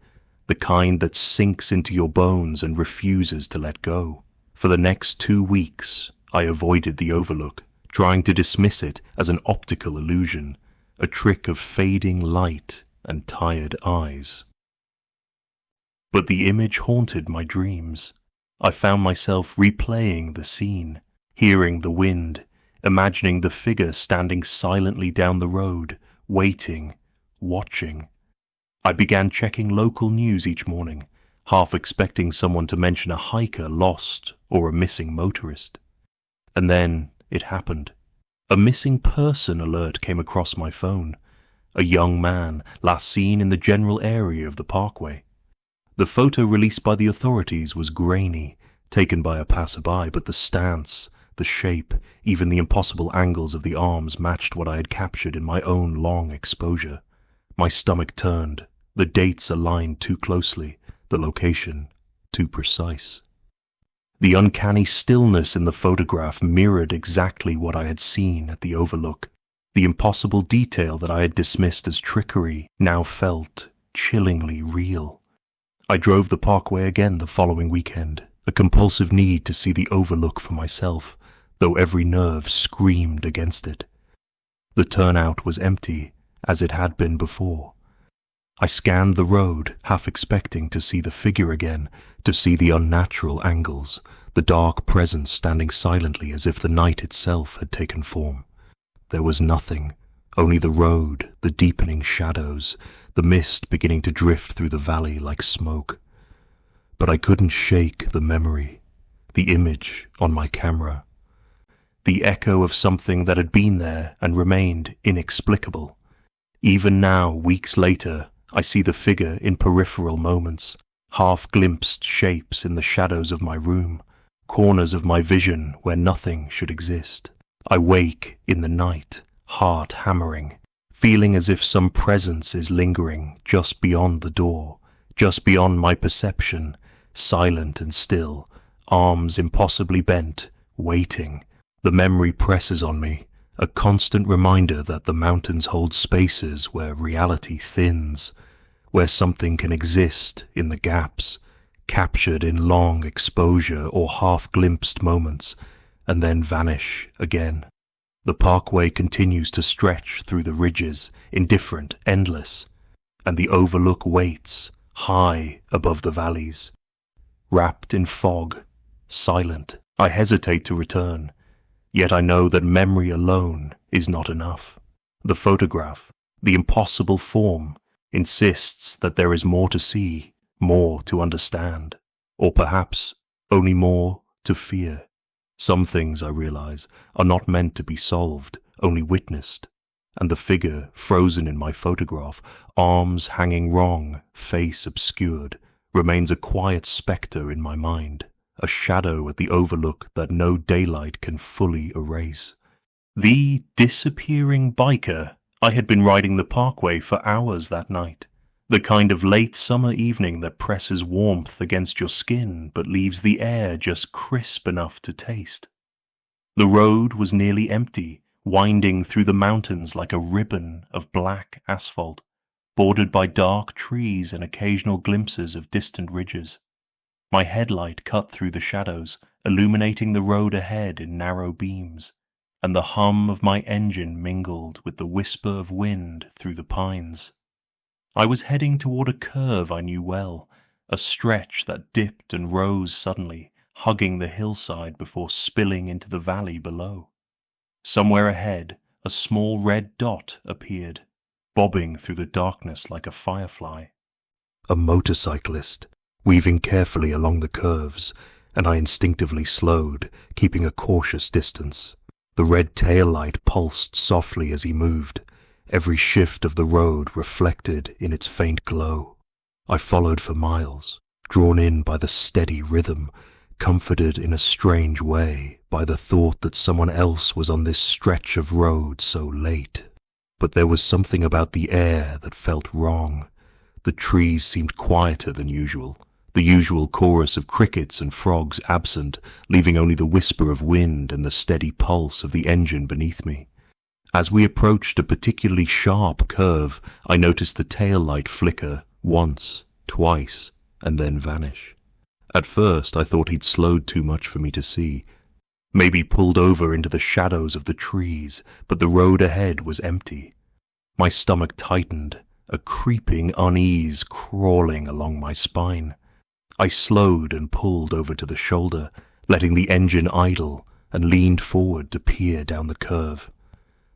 the kind that sinks into your bones and refuses to let go. For the next 2 weeks, I avoided the overlook, trying to dismiss it as an optical illusion, a trick of fading light and tired eyes. But the image haunted my dreams. I found myself replaying the scene, hearing the wind, imagining the figure standing silently down the road, waiting, watching. I began checking local news each morning, half expecting someone to mention a hiker lost or a missing motorist. And then it happened. A missing person alert came across my phone. A young man, last seen in the general area of the Parkway. The photo released by the authorities was grainy, taken by a passerby, but the stance, the shape, even the impossible angles of the arms matched what I had captured in my own long exposure. My stomach turned. The dates aligned too closely, the location too precise. The uncanny stillness in the photograph mirrored exactly what I had seen at the overlook. The impossible detail that I had dismissed as trickery now felt chillingly real. I drove the Parkway again the following weekend, a compulsive need to see the overlook for myself, though every nerve screamed against it. The turnout was empty, as it had been before. I scanned the road, half expecting to see the figure again, to see the unnatural angles, the dark presence standing silently as if the night itself had taken form. There was nothing, only the road, the deepening shadows, the mist beginning to drift through the valley like smoke. But I couldn't shake the memory, the image on my camera, the echo of something that had been there and remained inexplicable. Even now, weeks later, I see the figure in peripheral moments, half-glimpsed shapes in the shadows of my room, corners of my vision where nothing should exist. I wake in the night, heart hammering, feeling as if some presence is lingering just beyond the door, just beyond my perception, silent and still, arms impossibly bent, waiting. The memory presses on me, a constant reminder that the mountains hold spaces where reality thins, where something can exist in the gaps, captured in long exposure or half-glimpsed moments, and then vanish again. The Parkway continues to stretch through the ridges, indifferent, endless, and the overlook waits, high above the valleys. Wrapped in fog, silent, I hesitate to return. Yet I know that memory alone is not enough. The photograph, the impossible form, insists that there is more to see, more to understand, or perhaps only more to fear. Some things, I realize, are not meant to be solved, only witnessed, and the figure frozen in my photograph, arms hanging wrong, face obscured, remains a quiet spectre in my mind, a shadow at the overlook that no daylight can fully erase. The disappearing biker. I had been riding the Parkway for hours that night, the kind of late summer evening that presses warmth against your skin but leaves the air just crisp enough to taste. The road was nearly empty, winding through the mountains like a ribbon of black asphalt, bordered by dark trees and occasional glimpses of distant ridges. My headlight cut through the shadows, illuminating the road ahead in narrow beams, and the hum of my engine mingled with the whisper of wind through the pines. I was heading toward a curve I knew well, a stretch that dipped and rose suddenly, hugging the hillside before spilling into the valley below. Somewhere ahead, a small red dot appeared, bobbing through the darkness like a firefly. A motorcyclist, weaving carefully along the curves, and I instinctively slowed, keeping a cautious distance. The red tail light pulsed softly as he moved, every shift of the road reflected in its faint glow. I followed for miles, drawn in by the steady rhythm, comforted in a strange way by the thought that someone else was on this stretch of road so late. But there was something about the air that felt wrong. The trees seemed quieter than usual, the usual chorus of crickets and frogs absent, leaving only the whisper of wind and the steady pulse of the engine beneath me. As we approached a particularly sharp curve, I noticed the tail light flicker once, twice, and then vanish. At first I thought he'd slowed too much for me to see, maybe pulled over into the shadows of the trees, but the road ahead was empty. My stomach tightened, a creeping unease crawling along my spine. I slowed and pulled over to the shoulder, letting the engine idle, and leaned forward to peer down the curve.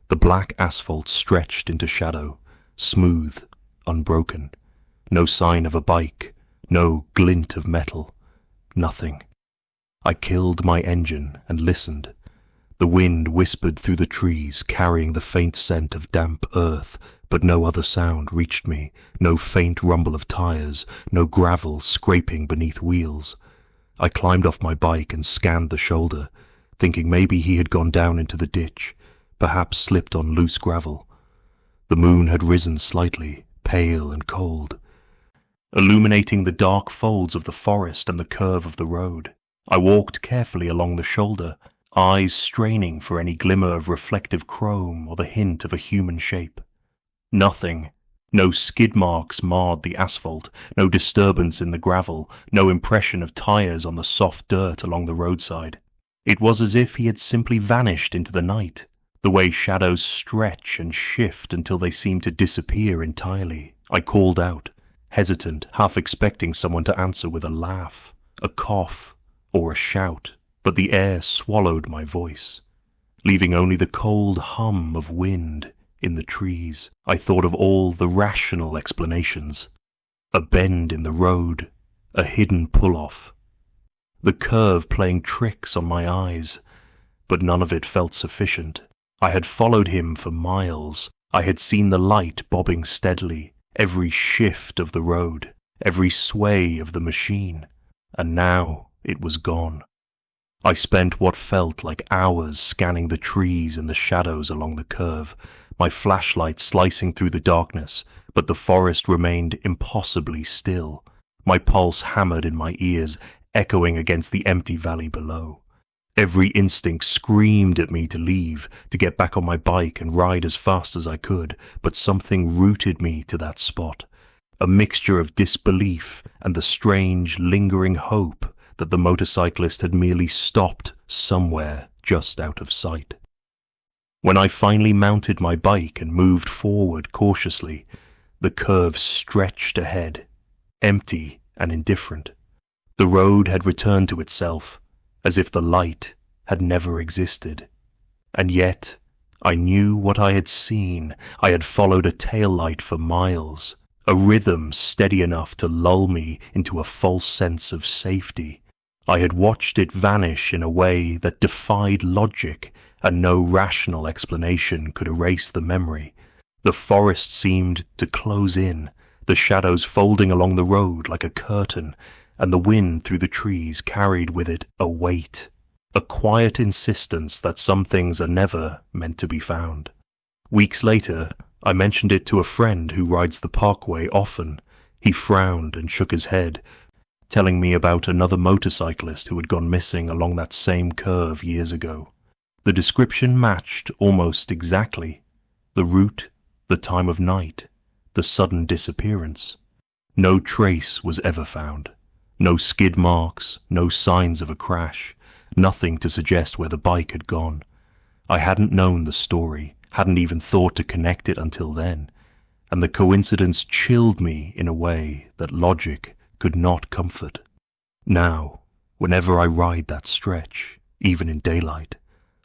The black asphalt stretched into shadow, smooth, unbroken. No sign of a bike, no glint of metal, nothing. I killed my engine and listened. The wind whispered through the trees, carrying the faint scent of damp earth, but no other sound reached me, no faint rumble of tires, no gravel scraping beneath wheels. I climbed off my bike and scanned the shoulder, thinking maybe he had gone down into the ditch, perhaps slipped on loose gravel. The moon had risen slightly, pale and cold, illuminating the dark folds of the forest and the curve of the road. I walked carefully along the shoulder, eyes straining for any glimmer of reflective chrome or the hint of a human shape. Nothing. No skid marks marred the asphalt, no disturbance in the gravel, no impression of tires on the soft dirt along the roadside. It was as if he had simply vanished into the night, the way shadows stretch and shift until they seem to disappear entirely. I called out, hesitant, half expecting someone to answer with a laugh, a cough, or a shout, but the air swallowed my voice, leaving only the cold hum of wind in the trees. I thought of all the rational explanations. A bend in the road, a hidden pull-off, the curve playing tricks on my eyes, but none of it felt sufficient. I had followed him for miles. I had seen the light bobbing steadily, every shift of the road, every sway of the machine, and now it was gone. I spent what felt like hours scanning the trees and the shadows along the curve, my flashlight slicing through the darkness, but the forest remained impossibly still. My pulse hammered in my ears, echoing against the empty valley below. Every instinct screamed at me to leave, to get back on my bike and ride as fast as I could, but something rooted me to that spot, a mixture of disbelief and the strange, lingering hope that the motorcyclist had merely stopped somewhere just out of sight. When I finally mounted my bike and moved forward cautiously, the curve stretched ahead, empty and indifferent. The road had returned to itself, as if the light had never existed. And yet, I knew what I had seen. I had followed a taillight for miles, a rhythm steady enough to lull me into a false sense of safety. I had watched it vanish in a way that defied logic, and no rational explanation could erase the memory. The forest seemed to close in, the shadows folding along the road like a curtain, and the wind through the trees carried with it a weight, a quiet insistence that some things are never meant to be found. Weeks later, I mentioned it to a friend who rides the Parkway often. He frowned and shook his head, telling me about another motorcyclist who had gone missing along that same curve years ago. The description matched almost exactly. The route, the time of night, the sudden disappearance. No trace was ever found. No skid marks, no signs of a crash, nothing to suggest where the bike had gone. I hadn't known the story, hadn't even thought to connect it until then, and the coincidence chilled me in a way that logic could not comfort. Now, whenever I ride that stretch, even in daylight,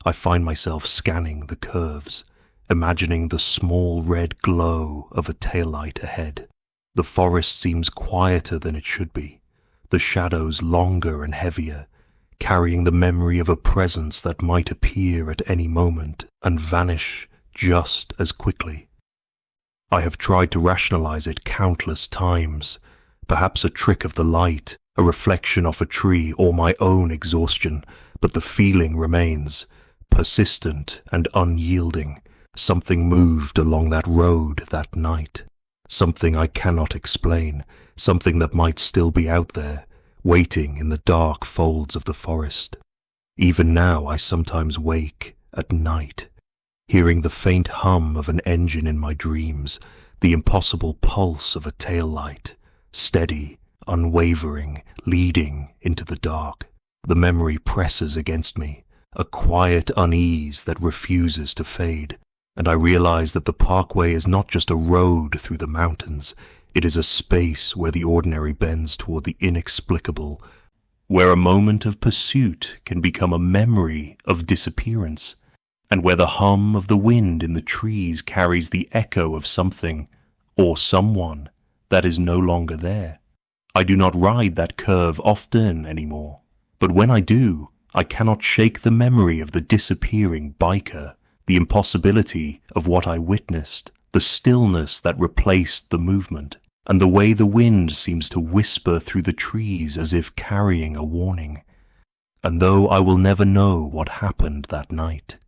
I find myself scanning the curves, imagining the small red glow of a taillight ahead. The forest seems quieter than it should be, the shadows longer and heavier, carrying the memory of a presence that might appear at any moment and vanish just as quickly. I have tried to rationalize it countless times, perhaps a trick of the light, a reflection off a tree, or my own exhaustion, but the feeling remains, persistent and unyielding. Something moved along that road that night, something I cannot explain, something that might still be out there, waiting in the dark folds of the forest. Even now I sometimes wake at night, hearing the faint hum of an engine in my dreams, the impossible pulse of a tail light, steady, unwavering, leading into the dark. The memory presses against me, a quiet unease that refuses to fade, and I realize that the Parkway is not just a road through the mountains. It is a space where the ordinary bends toward the inexplicable, where a moment of pursuit can become a memory of disappearance, and where the hum of the wind in the trees carries the echo of something, or someone, that is no longer there. I do not ride that curve often anymore, but when I do, I cannot shake the memory of the disappearing biker, the impossibility of what I witnessed, the stillness that replaced the movement, and the way the wind seems to whisper through the trees as if carrying a warning. And though I will never know what happened that night,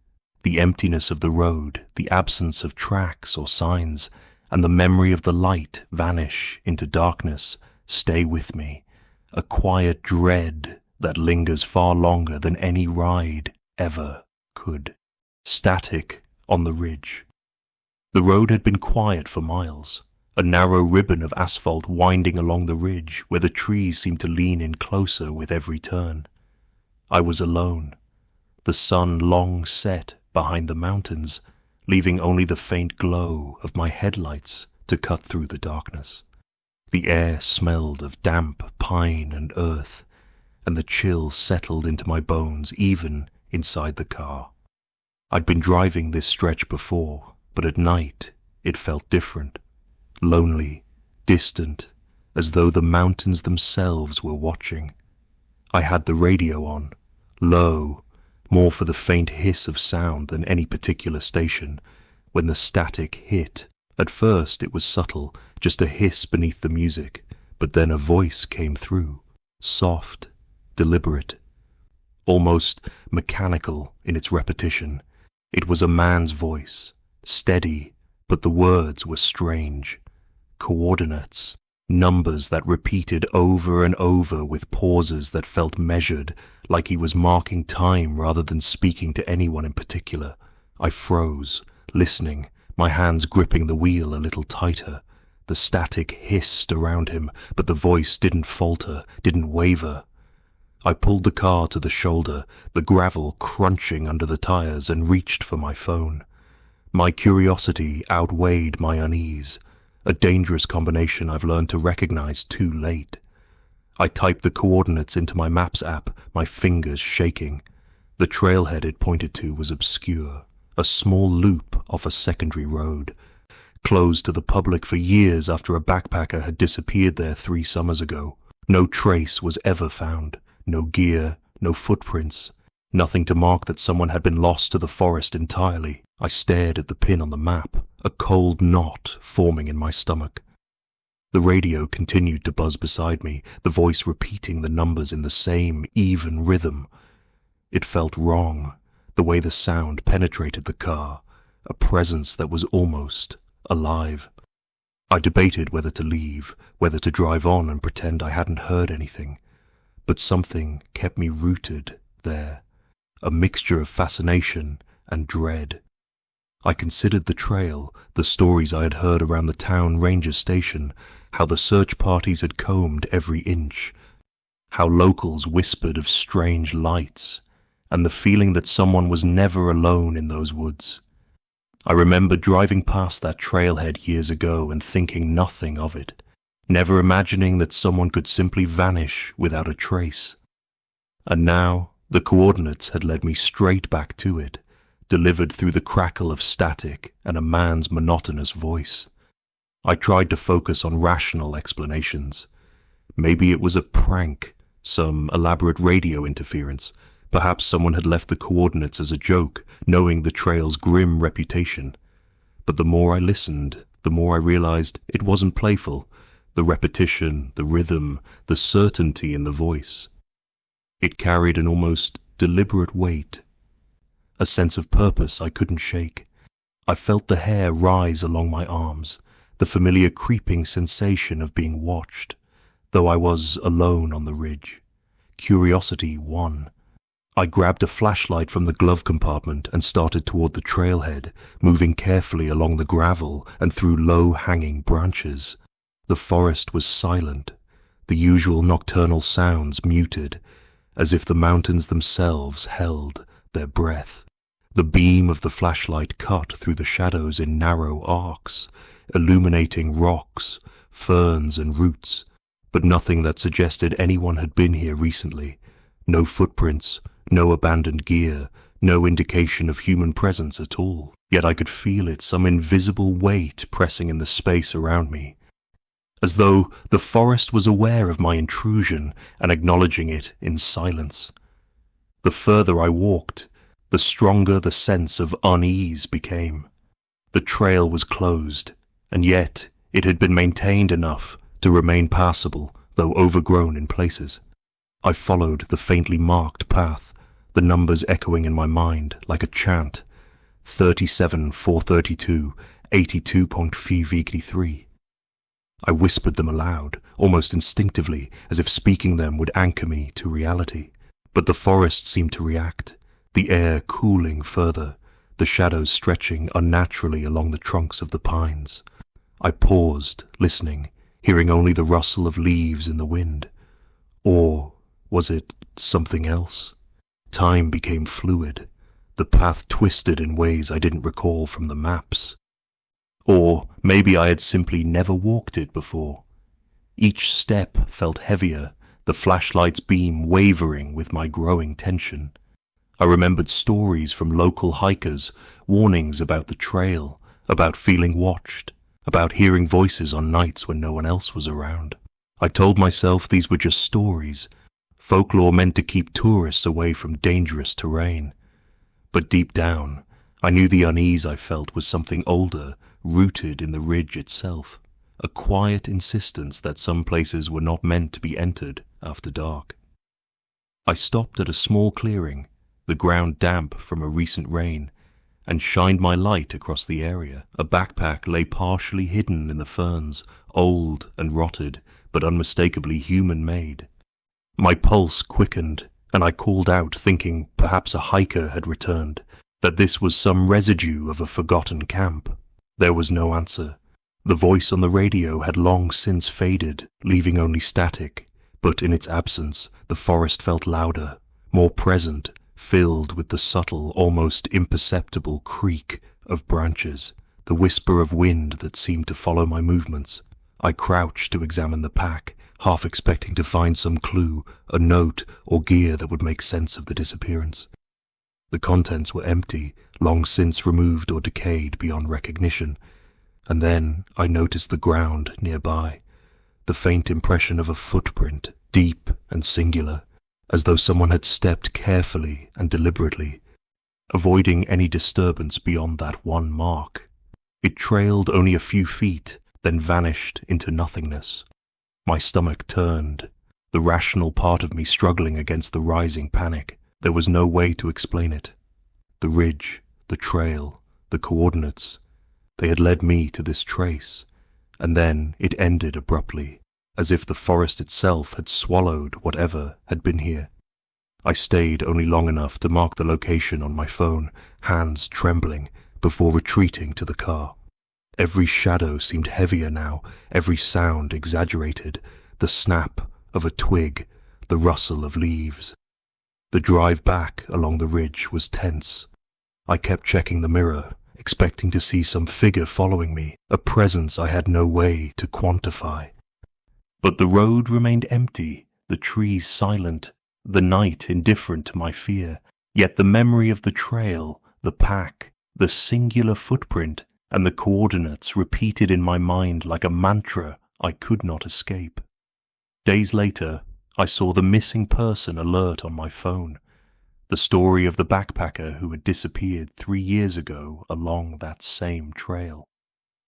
the emptiness of the road, the absence of tracks or signs, and the memory of the light vanish into darkness stay with me, a quiet dread that lingers far longer than any ride ever could. Static on the ridge. The road had been quiet for miles, a narrow ribbon of asphalt winding along the ridge where the trees seemed to lean in closer with every turn. I was alone, the sun long set behind the mountains, leaving only the faint glow of my headlights to cut through the darkness. The air smelled of damp pine and earth, and the chill settled into my bones even inside the car. I'd been driving this stretch before, but at night it felt different, lonely, distant, as though the mountains themselves were watching. I had the radio on, low, more for the faint hiss of sound than any particular station, when the static hit. At first it was subtle, just a hiss beneath the music, but then a voice came through, soft, deliberate, almost mechanical in its repetition. It was a man's voice, steady, but the words were strange. Coordinates, numbers that repeated over and over with pauses that felt measured, like he was marking time rather than speaking to anyone in particular. I froze, listening, my hands gripping the wheel a little tighter. The static hissed around him, but the voice didn't falter, didn't waver. I pulled the car to the shoulder, the gravel crunching under the tires, and reached for my phone. My curiosity outweighed my unease, a dangerous combination I've learned to recognize too late. I typed the coordinates into my Maps app, my fingers shaking. The trailhead it pointed to was obscure, a small loop off a secondary road, closed to the public for years after a backpacker had disappeared there 3 summers ago. No trace was ever found, no gear, no footprints, nothing to mark that someone had been lost to the forest entirely. I stared at the pin on the map, a cold knot forming in my stomach. The radio continued to buzz beside me, the voice repeating the numbers in the same even rhythm. It felt wrong, the way the sound penetrated the car, a presence that was almost alive. I debated whether to leave, whether to drive on and pretend I hadn't heard anything, but something kept me rooted there, a mixture of fascination and dread. I considered the trail, the stories I had heard around the town ranger station, how the search parties had combed every inch, how locals whispered of strange lights, and the feeling that someone was never alone in those woods. I remember driving past that trailhead years ago and thinking nothing of it, never imagining that someone could simply vanish without a trace. And now the coordinates had led me straight back to it, delivered through the crackle of static and a man's monotonous voice. I tried to focus on rational explanations. Maybe it was a prank, some elaborate radio interference. Perhaps someone had left the coordinates as a joke, knowing the trail's grim reputation. But the more I listened, the more I realized it wasn't playful. The repetition, the rhythm, the certainty in the voice. It carried an almost deliberate weight, a sense of purpose I couldn't shake. I felt the hair rise along my arms, the familiar creeping sensation of being watched, though I was alone on the ridge. Curiosity won. I grabbed a flashlight from the glove compartment and started toward the trailhead, moving carefully along the gravel and through low-hanging branches. The forest was silent, the usual nocturnal sounds muted, as if the mountains themselves held their breath. The beam of the flashlight cut through the shadows in narrow arcs, illuminating rocks, ferns and roots, but nothing that suggested anyone had been here recently. No footprints, no abandoned gear, no indication of human presence at all. Yet I could feel it, some invisible weight pressing in the space around me, as though the forest was aware of my intrusion and acknowledging it in silence. The further I walked, the stronger the sense of unease became. The trail was closed, and yet it had been maintained enough to remain passable, though overgrown in places. I followed the faintly marked path, the numbers echoing in my mind like a chant. 37, 432, 82.483. I whispered them aloud, almost instinctively, as if speaking them would anchor me to reality. But the forest seemed to react, the air cooling further, the shadows stretching unnaturally along the trunks of the pines. I paused, listening, hearing only the rustle of leaves in the wind. Or was it something else? Time became fluid. The path twisted in ways I didn't recall from the maps. Or maybe I had simply never walked it before. Each step felt heavier, the flashlight's beam wavering with my growing tension. I remembered stories from local hikers, warnings about the trail, about feeling watched, about hearing voices on nights when no one else was around. I told myself these were just stories, folklore meant to keep tourists away from dangerous terrain. But deep down, I knew the unease I felt was something older, rooted in the ridge itself, a quiet insistence that some places were not meant to be entered after dark. I stopped at a small clearing, the ground damp from a recent rain, and shined my light across the area. A backpack lay partially hidden in the ferns, old and rotted, but unmistakably human-made. My pulse quickened, and I called out, thinking perhaps a hiker had returned, that this was some residue of a forgotten camp. There was no answer. The voice on the radio had long since faded, leaving only static, but in its absence, the forest felt louder, more present, filled with the subtle, almost imperceptible creak of branches, the whisper of wind that seemed to follow my movements. I crouched to examine the pack, half expecting to find some clue, a note or gear that would make sense of the disappearance. The contents were empty, long since removed or decayed beyond recognition. And then I noticed the ground nearby, the faint impression of a footprint, deep and singular, as though someone had stepped carefully and deliberately, avoiding any disturbance beyond that one mark. It trailed only a few feet, then vanished into nothingness. My stomach turned, the rational part of me struggling against the rising panic. There was no way to explain it. The ridge, the trail, the coordinates, they had led me to this trace, and then it ended abruptly, as if the forest itself had swallowed whatever had been here. I stayed only long enough to mark the location on my phone, hands trembling, before retreating to the car. Every shadow seemed heavier now, every sound exaggerated, the snap of a twig, the rustle of leaves. The drive back along the ridge was tense. I kept checking the mirror, expecting to see some figure following me, a presence I had no way to quantify. But the road remained empty, the trees silent, the night indifferent to my fear, yet the memory of the trail, the pack, the singular footprint, and the coordinates repeated in my mind like a mantra I could not escape. Days later, I saw the missing person alert on my phone, the story of the backpacker who had disappeared 3 years ago along that same trail.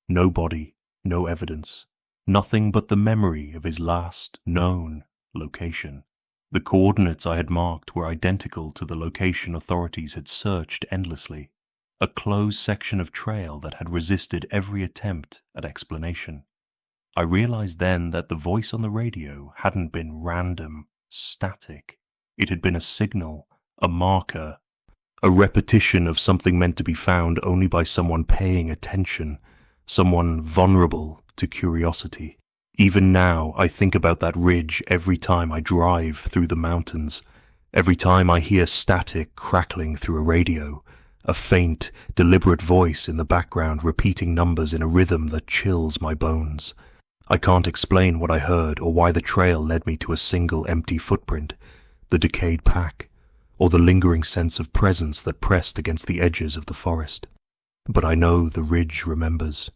No body, no evidence, nothing but the memory of his last known location. The coordinates I had marked were identical to the location authorities had searched endlessly, a closed section of trail that had resisted every attempt at explanation. I realized then that the voice on the radio hadn't been random, static. It had been a signal, a marker, a repetition of something meant to be found only by someone paying attention, someone vulnerable to curiosity. Even now, I think about that ridge every time I drive through the mountains, every time I hear static crackling through a radio, a faint, deliberate voice in the background repeating numbers in a rhythm that chills my bones. I can't explain what I heard or why the trail led me to a single empty footprint, the decayed pack, or the lingering sense of presence that pressed against the edges of the forest. But I know the ridge remembers,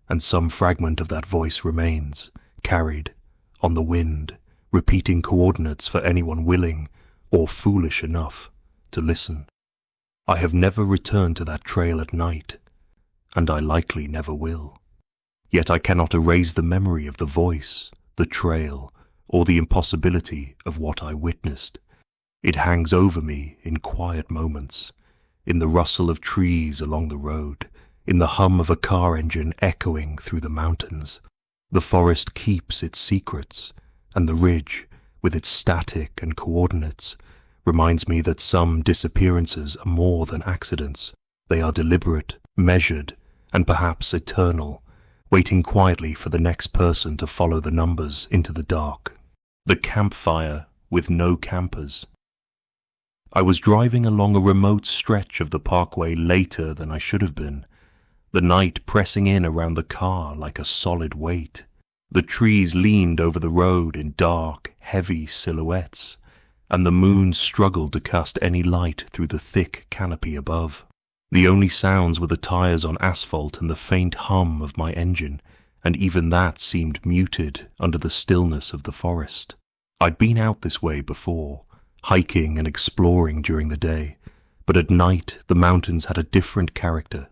and some fragment of that voice remains, carried, on the wind, repeating coordinates for anyone willing, or foolish enough, to listen. I have never returned to that trail at night, and I likely never will. Yet I cannot erase the memory of the voice, the trail, or the impossibility of what I witnessed. It hangs over me in quiet moments, in the rustle of trees along the road, in the hum of a car engine echoing through the mountains. The forest keeps its secrets, and the ridge, with its static and coordinates, reminds me that some disappearances are more than accidents. They are deliberate, measured, and perhaps eternal, waiting quietly for the next person to follow the numbers into the dark. The campfire with no campers. I was driving along a remote stretch of the Parkway later than I should have been, the night pressing in around the car like a solid weight. The trees leaned over the road in dark, heavy silhouettes, and the moon struggled to cast any light through the thick canopy above. The only sounds were the tires on asphalt and the faint hum of my engine, and even that seemed muted under the stillness of the forest. I'd been out this way before, hiking and exploring during the day, but at night the mountains had a different character.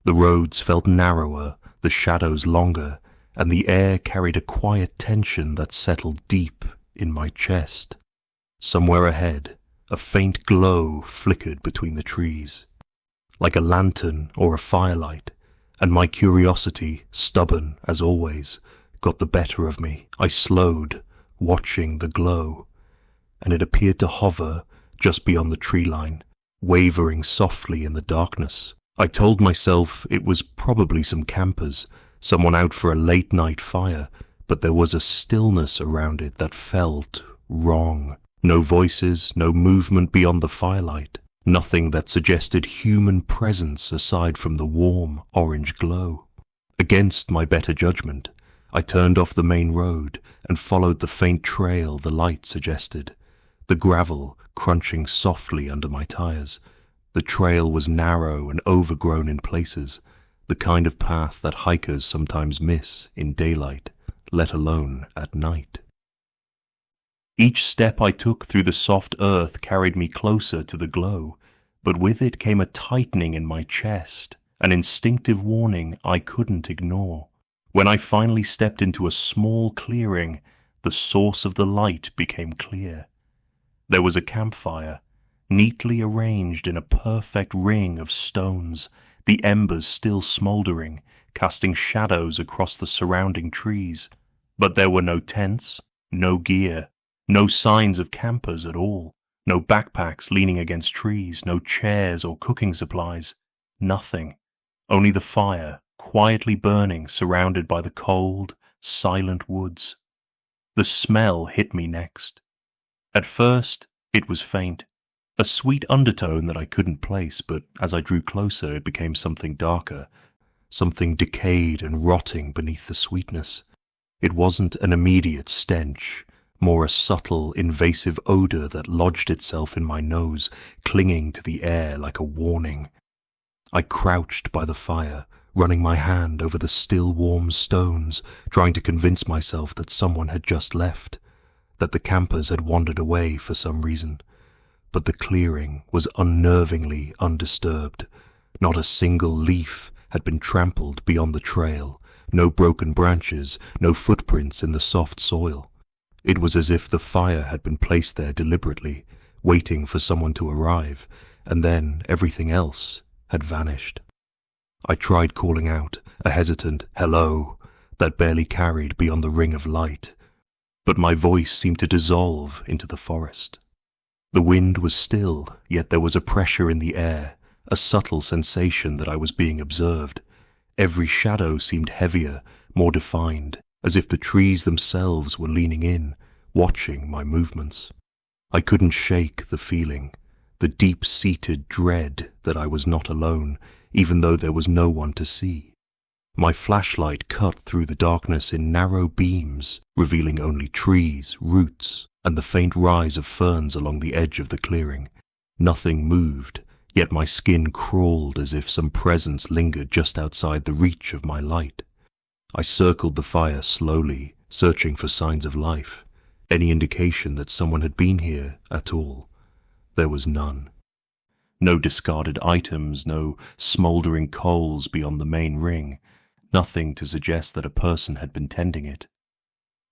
The roads felt narrower, the shadows longer, and the air carried a quiet tension that settled deep in my chest. Somewhere ahead, a faint glow flickered between the trees, like a lantern or a firelight, and my curiosity, stubborn as always, got the better of me. I slowed, watching the glow, and it appeared to hover just beyond the tree line, wavering softly in the darkness. I told myself it was probably some campers, someone out for a late-night fire, but there was a stillness around it that felt wrong. No voices, no movement beyond the firelight. Nothing that suggested human presence aside from the warm orange glow. Against my better judgment, I turned off the main road and followed the faint trail the light suggested, the gravel crunching softly under my tires. The trail was narrow and overgrown in places, the kind of path that hikers sometimes miss in daylight, let alone at night. Each step I took through the soft earth carried me closer to the glow, but with it came a tightening in my chest, an instinctive warning I couldn't ignore. When I finally stepped into a small clearing, the source of the light became clear. There was a campfire, neatly arranged in a perfect ring of stones, the embers still smouldering, casting shadows across the surrounding trees. But there were no tents, no gear, no signs of campers at all, no backpacks leaning against trees, no chairs or cooking supplies, nothing. Only the fire, quietly burning, surrounded by the cold, silent woods. The smell hit me next. At first, it was faint, a sweet undertone that I couldn't place, but as I drew closer it became something darker, something decayed and rotting beneath the sweetness. It wasn't an immediate stench, more a subtle, invasive odor that lodged itself in my nose, clinging to the air like a warning. I crouched by the fire, running my hand over the still warm stones, trying to convince myself that someone had just left, that the campers had wandered away for some reason. But the clearing was unnervingly undisturbed. Not a single leaf had been trampled beyond the trail, no broken branches, no footprints in the soft soil. It was as if the fire had been placed there deliberately, waiting for someone to arrive, and then everything else had vanished. I tried calling out, a hesitant hello that barely carried beyond the ring of light, but my voice seemed to dissolve into the forest. The wind was still, yet there was a pressure in the air, a subtle sensation that I was being observed. Every shadow seemed heavier, more defined, as if the trees themselves were leaning in, watching my movements. I couldn't shake the feeling, the deep-seated dread that I was not alone, even though there was no one to see. My flashlight cut through the darkness in narrow beams, revealing only trees, roots, and the faint rise of ferns along the edge of the clearing. Nothing moved, yet my skin crawled as if some presence lingered just outside the reach of my light. I circled the fire slowly, searching for signs of life, any indication that someone had been here at all. There was none. No discarded items, no smouldering coals beyond the main ring, nothing to suggest that a person had been tending it.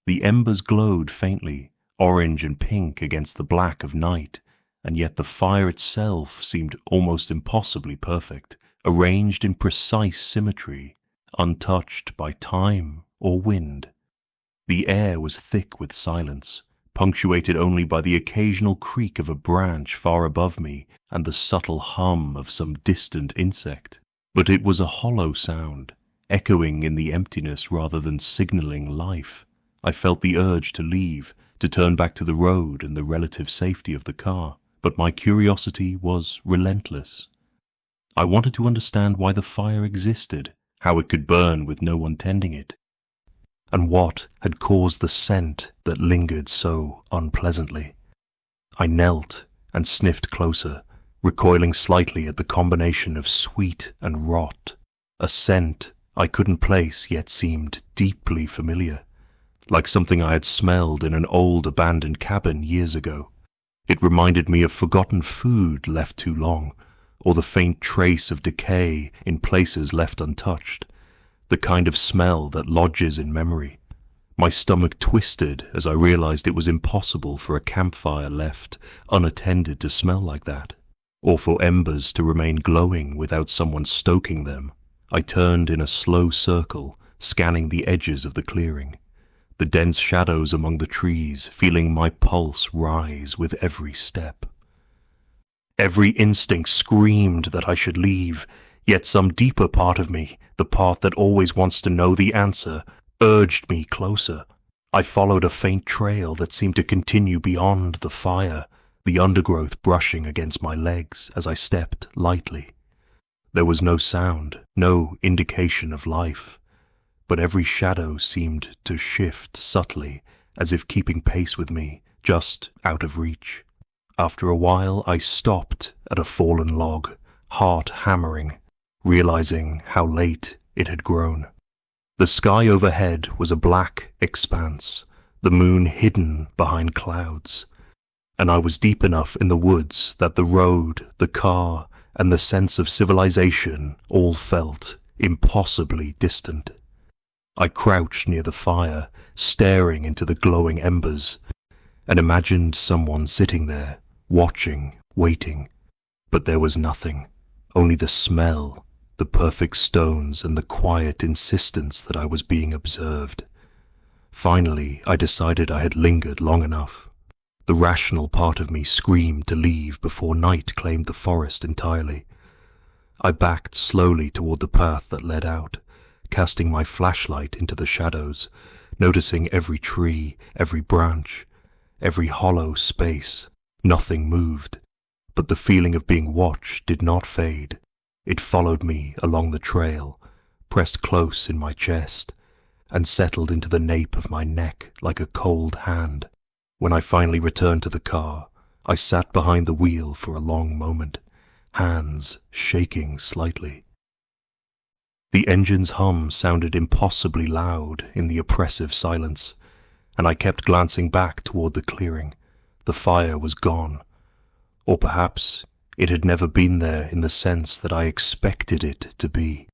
The embers glowed faintly, orange and pink against the black of night, and yet the fire itself seemed almost impossibly perfect, arranged in precise symmetry, untouched by time or wind. The air was thick with silence, punctuated only by the occasional creak of a branch far above me and the subtle hum of some distant insect. But it was a hollow sound, echoing in the emptiness rather than signaling life. I felt the urge to leave, to turn back to the road and the relative safety of the car, but my curiosity was relentless. I wanted to understand why the fire existed, how it could burn with no one tending it, and what had caused the scent that lingered so unpleasantly. I knelt and sniffed closer, recoiling slightly at the combination of sweet and rot, a scent I couldn't place yet seemed deeply familiar, like something I had smelled in an old abandoned cabin years ago. It reminded me of forgotten food left too long, or the faint trace of decay in places left untouched, the kind of smell that lodges in memory. My stomach twisted as I realized it was impossible for a campfire left unattended to smell like that, or for embers to remain glowing without someone stoking them. I turned in a slow circle, scanning the edges of the clearing, the dense shadows among the trees, feeling my pulse rise with every step. Every instinct screamed that I should leave, yet some deeper part of me, the part that always wants to know the answer, urged me closer. I followed a faint trail that seemed to continue beyond the fire, the undergrowth brushing against my legs as I stepped lightly. There was no sound, no indication of life, but every shadow seemed to shift subtly, as if keeping pace with me, just out of reach. After a while I stopped at a fallen log, heart hammering, realizing how late it had grown. The sky overhead was a black expanse, the moon hidden behind clouds, and I was deep enough in the woods that the road, the car, and the sense of civilization all felt impossibly distant. I crouched near the fire, staring into the glowing embers, and imagined someone sitting there, watching, waiting. But there was nothing, only the smell, the perfect stones, and the quiet insistence that I was being observed. Finally, I decided I had lingered long enough. The rational part of me screamed to leave before night claimed the forest entirely. I backed slowly toward the path that led out, casting my flashlight into the shadows, noticing every tree, every branch, every hollow space. Nothing moved, but the feeling of being watched did not fade. It followed me along the trail, pressed close in my chest, and settled into the nape of my neck like a cold hand. When I finally returned to the car, I sat behind the wheel for a long moment, hands shaking slightly. The engine's hum sounded impossibly loud in the oppressive silence, and I kept glancing back toward the clearing. The fire was gone, or perhaps it had never been there in the sense that I expected it to be.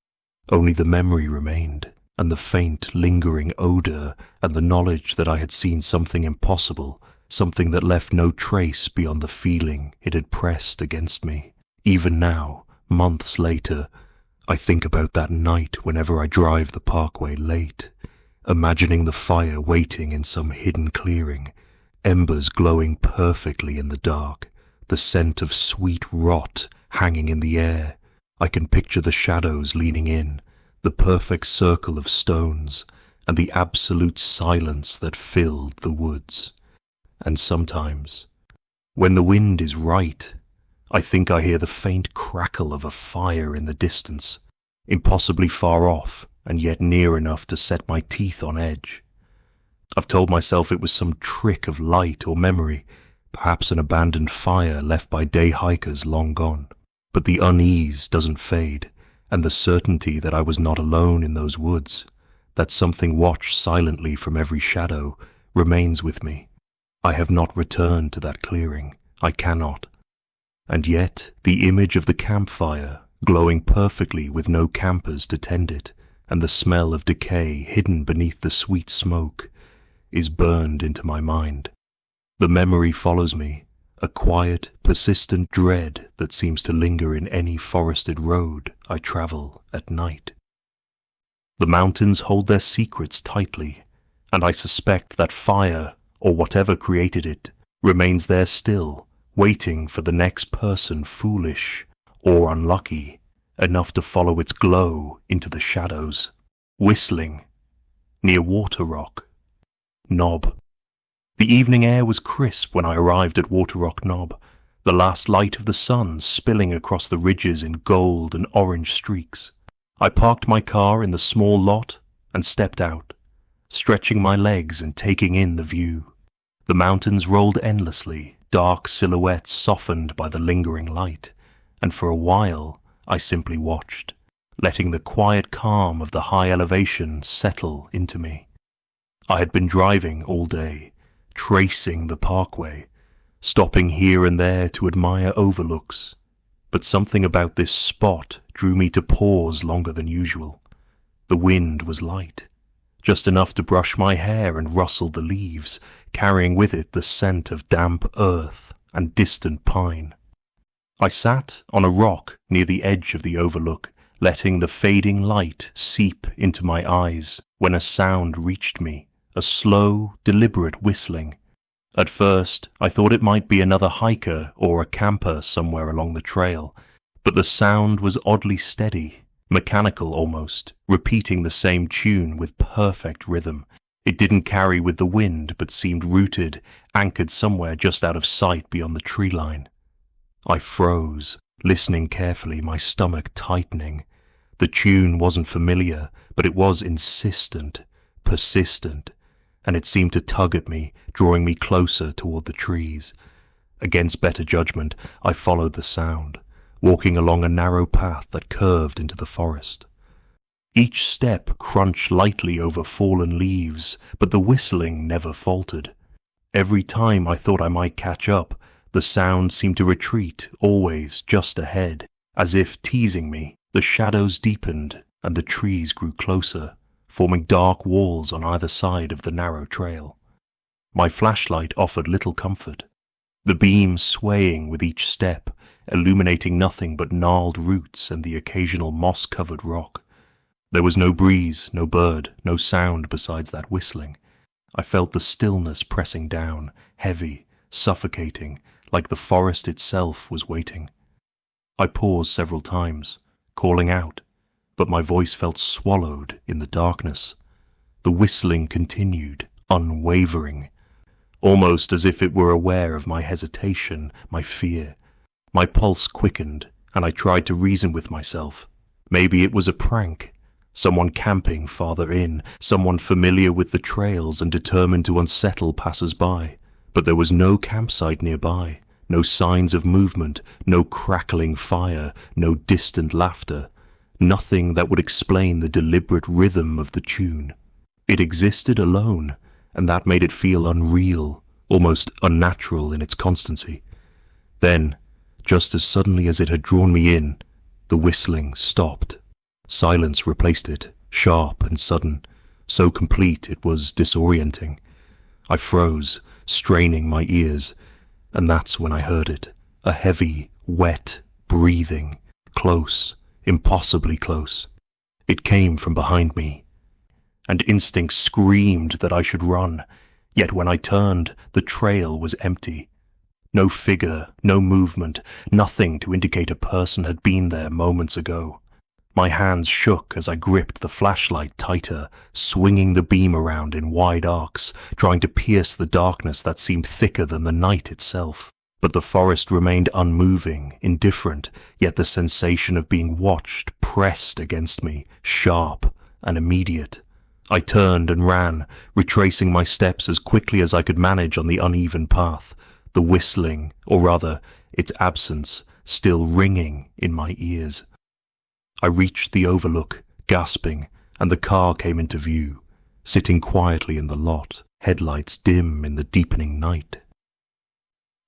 Only the memory remained, and the faint, lingering odor, and the knowledge that I had seen something impossible, something that left no trace beyond the feeling it had pressed against me. Even now, months later, I think about that night whenever I drive the Parkway late, imagining the fire waiting in some hidden clearing, embers glowing perfectly in the dark, the scent of sweet rot hanging in the air. I can picture the shadows leaning in, the perfect circle of stones, and the absolute silence that filled the woods. And sometimes, when the wind is right, I think I hear the faint crackle of a fire in the distance, impossibly far off and yet near enough to set my teeth on edge. I've told myself it was some trick of light or memory, perhaps an abandoned fire left by day hikers long gone. But the unease doesn't fade, and the certainty that I was not alone in those woods, that something watched silently from every shadow, remains with me. I have not returned to that clearing. I cannot. And yet the image of the campfire, glowing perfectly with no campers to tend it, and the smell of decay hidden beneath the sweet smoke, is burned into my mind. The memory follows me, a quiet, persistent dread that seems to linger in any forested road I travel at night. The mountains hold their secrets tightly, and I suspect that fire, or whatever created it, remains there still, waiting for the next person foolish or unlucky enough to follow its glow into the shadows. Whistling, near Water Rock Knob. The evening air was crisp when I arrived at Water Rock Knob, the last light of the sun spilling across the ridges in gold and orange streaks. I parked my car in the small lot and stepped out, stretching my legs and taking in the view. The mountains rolled endlessly, dark silhouettes softened by the lingering light, and for a while I simply watched, letting the quiet calm of the high elevation settle into me. I had been driving all day, tracing the Parkway, stopping here and there to admire overlooks, but something about this spot drew me to pause longer than usual. The wind was light, just enough to brush my hair and rustle the leaves, carrying with it the scent of damp earth and distant pine. I sat on a rock near the edge of the overlook, letting the fading light seep into my eyes when a sound reached me, a slow, deliberate whistling. At first, I thought it might be another hiker or a camper somewhere along the trail, but the sound was oddly steady, mechanical almost, repeating the same tune with perfect rhythm. It didn't carry with the wind, but seemed rooted, anchored somewhere just out of sight beyond the tree line. I froze, listening carefully, my stomach tightening. The tune wasn't familiar, but it was insistent, persistent, and it seemed to tug at me, drawing me closer toward the trees. Against better judgment, I followed the sound, walking along a narrow path that curved into the forest. Each step crunched lightly over fallen leaves, but the whistling never faltered. Every time I thought I might catch up, the sound seemed to retreat, always just ahead, as if teasing me. The shadows deepened, and the trees grew closer, forming dark walls on either side of the narrow trail. My flashlight offered little comfort, the beam swaying with each step, illuminating nothing but gnarled roots and the occasional moss-covered rock. There was no breeze, no bird, no sound besides that whistling. I felt the stillness pressing down, heavy, suffocating, like the forest itself was waiting. I paused several times, calling out, but my voice felt swallowed in the darkness. The whistling continued, unwavering, almost as if it were aware of my hesitation, my fear. My pulse quickened, and I tried to reason with myself. Maybe it was a prank, someone camping farther in, someone familiar with the trails and determined to unsettle passers-by. But there was no campsite nearby, no signs of movement, no crackling fire, no distant laughter, nothing that would explain the deliberate rhythm of the tune. It existed alone, and that made it feel unreal, almost unnatural in its constancy. Then, just as suddenly as it had drawn me in, the whistling stopped. Silence replaced it, sharp and sudden, so complete it was disorienting. I froze, straining my ears, and that's when I heard it, a heavy, wet breathing, close, impossibly close. It came from behind me, and instinct screamed that I should run, yet when I turned, the trail was empty. No figure, no movement, nothing to indicate a person had been there moments ago. My hands shook as I gripped the flashlight tighter, swinging the beam around in wide arcs, trying to pierce the darkness that seemed thicker than the night itself. But the forest remained unmoving, indifferent, yet the sensation of being watched pressed against me, sharp and immediate. I turned and ran, retracing my steps as quickly as I could manage on the uneven path, the whistling, or rather, its absence, still ringing in my ears. I reached the overlook, gasping, and the car came into view, sitting quietly in the lot, headlights dim in the deepening night.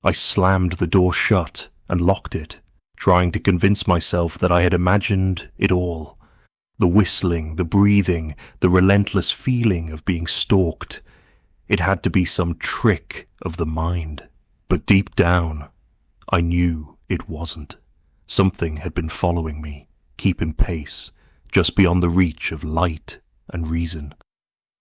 I slammed the door shut and locked it, trying to convince myself that I had imagined it all. The whistling, the breathing, the relentless feeling of being stalked. It had to be some trick of the mind. But deep down, I knew it wasn't. Something had been following me, keeping pace, just beyond the reach of light and reason.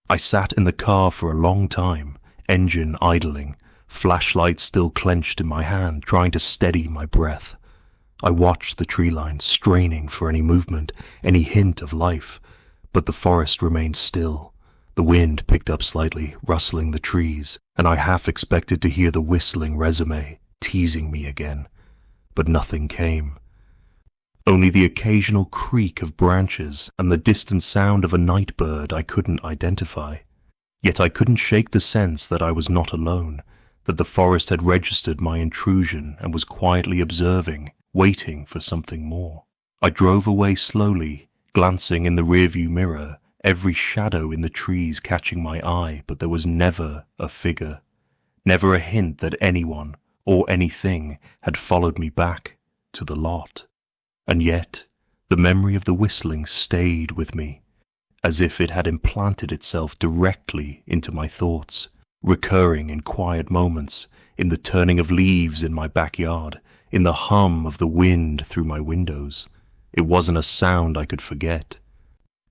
I sat in the car for a long time, engine idling, flashlight still clenched in my hand, trying to steady my breath. I watched the tree line, straining for any movement, any hint of life, but the forest remained still. The wind picked up slightly, rustling the trees, and I half expected to hear the whistling resume, teasing me again. But nothing came. Only the occasional creak of branches and the distant sound of a night bird I couldn't identify. Yet I couldn't shake the sense that I was not alone, that the forest had registered my intrusion and was quietly observing, waiting for something more. I drove away slowly, glancing in the rearview mirror, every shadow in the trees catching my eye, but there was never a figure, never a hint that anyone or anything had followed me back to the lot. And yet, the memory of the whistling stayed with me, as if it had implanted itself directly into my thoughts, recurring in quiet moments, in the turning of leaves in my backyard, in the hum of the wind through my windows. It wasn't a sound I could forget.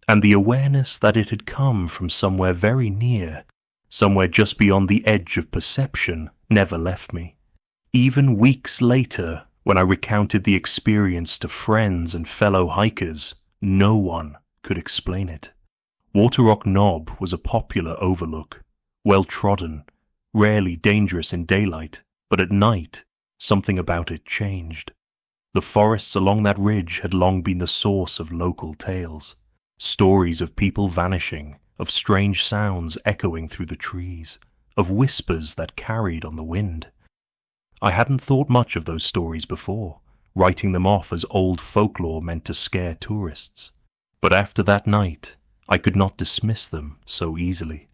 And the awareness that it had come from somewhere very near, somewhere just beyond the edge of perception, never left me. Even weeks later, when I recounted the experience to friends and fellow hikers, no one could explain it. Water Rock Knob was a popular overlook, well-trodden, rarely dangerous in daylight, but at night, something about it changed. The forests along that ridge had long been the source of local tales, stories of people vanishing, of strange sounds echoing through the trees, of whispers that carried on the wind. I hadn't thought much of those stories before, writing them off as old folklore meant to scare tourists. But after that night, I could not dismiss them so easily.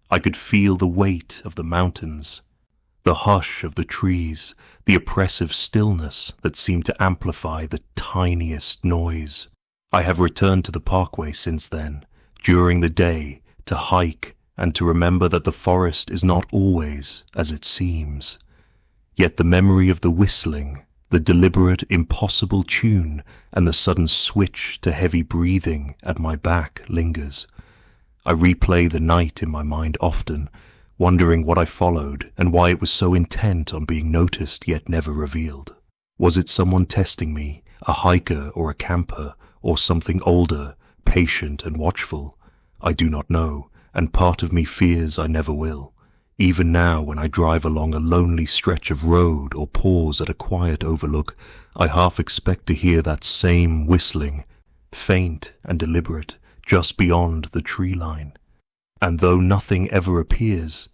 I could feel the weight of the mountains, the hush of the trees, the oppressive stillness that seemed to amplify the tiniest noise. I have returned to the Parkway since then, during the day, to hike and to remember that the forest is not always as it seems. Yet the memory of the whistling, the deliberate, impossible tune, and the sudden switch to heavy breathing at my back lingers. I replay the night in my mind often, wondering what I followed and why it was so intent on being noticed yet never revealed. Was it someone testing me, a hiker or a camper, or something older, patient and watchful? I do not know, and part of me fears I never will. Even now, when I drive along a lonely stretch of road or pause at a quiet overlook, I half expect to hear that same whistling, faint and deliberate, just beyond the tree line. And though nothing ever appears,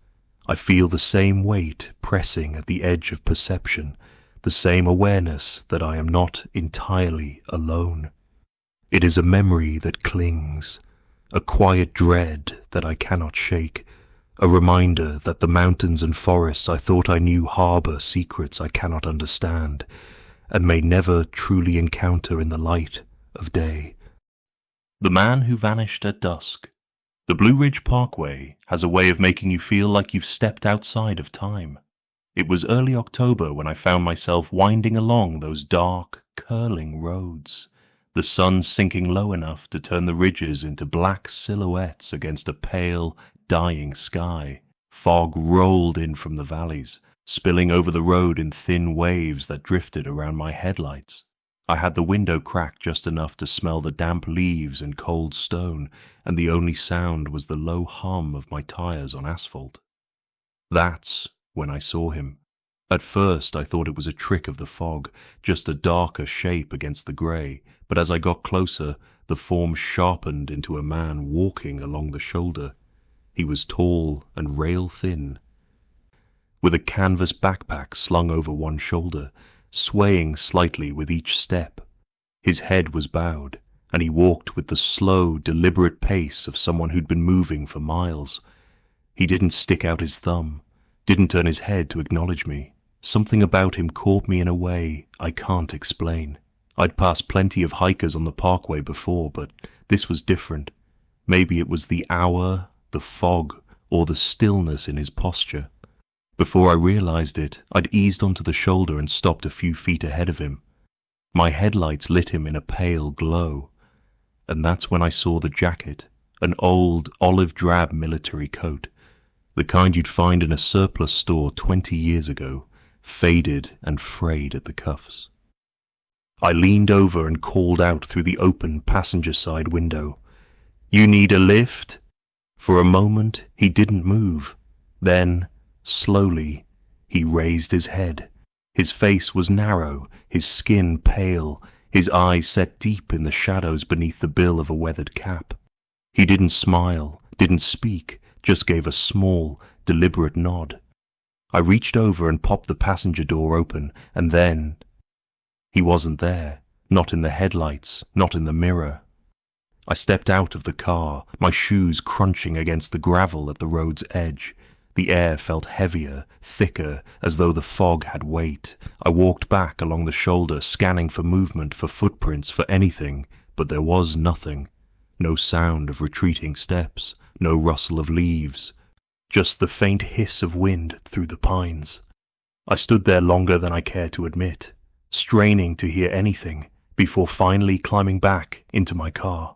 I feel the same weight pressing at the edge of perception, the same awareness that I am not entirely alone. It is a memory that clings, a quiet dread that I cannot shake, a reminder that the mountains and forests I thought I knew harbor secrets I cannot understand, and may never truly encounter in the light of day. The Man Who Vanished at Dusk. The Blue Ridge Parkway has a way of making you feel like you've stepped outside of time. It was early October when I found myself winding along those dark, curling roads, the sun sinking low enough to turn the ridges into black silhouettes against a pale, dying sky. Fog rolled in from the valleys, spilling over the road in thin waves that drifted around my headlights. I had the window cracked just enough to smell the damp leaves and cold stone, and the only sound was the low hum of my tires on asphalt. That's when I saw him. At first I thought it was a trick of the fog, just a darker shape against the grey, but as I got closer, the form sharpened into a man walking along the shoulder. He was tall and rail-thin, with a canvas backpack slung over one shoulder, swaying slightly with each step. His head was bowed, and he walked with the slow, deliberate pace of someone who'd been moving for miles. He didn't stick out his thumb, didn't turn his head to acknowledge me. Something about him caught me in a way I can't explain. I'd passed plenty of hikers on the Parkway before, but this was different. Maybe it was the hour, the fog, or the stillness in his posture. Before I realized it, I'd eased onto the shoulder and stopped a few feet ahead of him. My headlights lit him in a pale glow, and that's when I saw the jacket, an old olive-drab military coat, the kind you'd find in a surplus store 20 years ago, faded and frayed at the cuffs. I leaned over and called out through the open passenger side window, "You need a lift?" For a moment, he didn't move. Then, slowly, he raised his head. His face was narrow, his skin pale, his eyes set deep in the shadows beneath the bill of a weathered cap. He didn't smile, didn't speak, just gave a small, deliberate nod. I reached over and popped the passenger door open, and then he wasn't there, not in the headlights, not in the mirror. I stepped out of the car, my shoes crunching against the gravel at the road's edge. The air felt heavier, thicker, as though the fog had weight. I walked back along the shoulder, scanning for movement, for footprints, for anything, but there was nothing. No sound of retreating steps, no rustle of leaves, just the faint hiss of wind through the pines. I stood there longer than I care to admit, straining to hear anything, before finally climbing back into my car.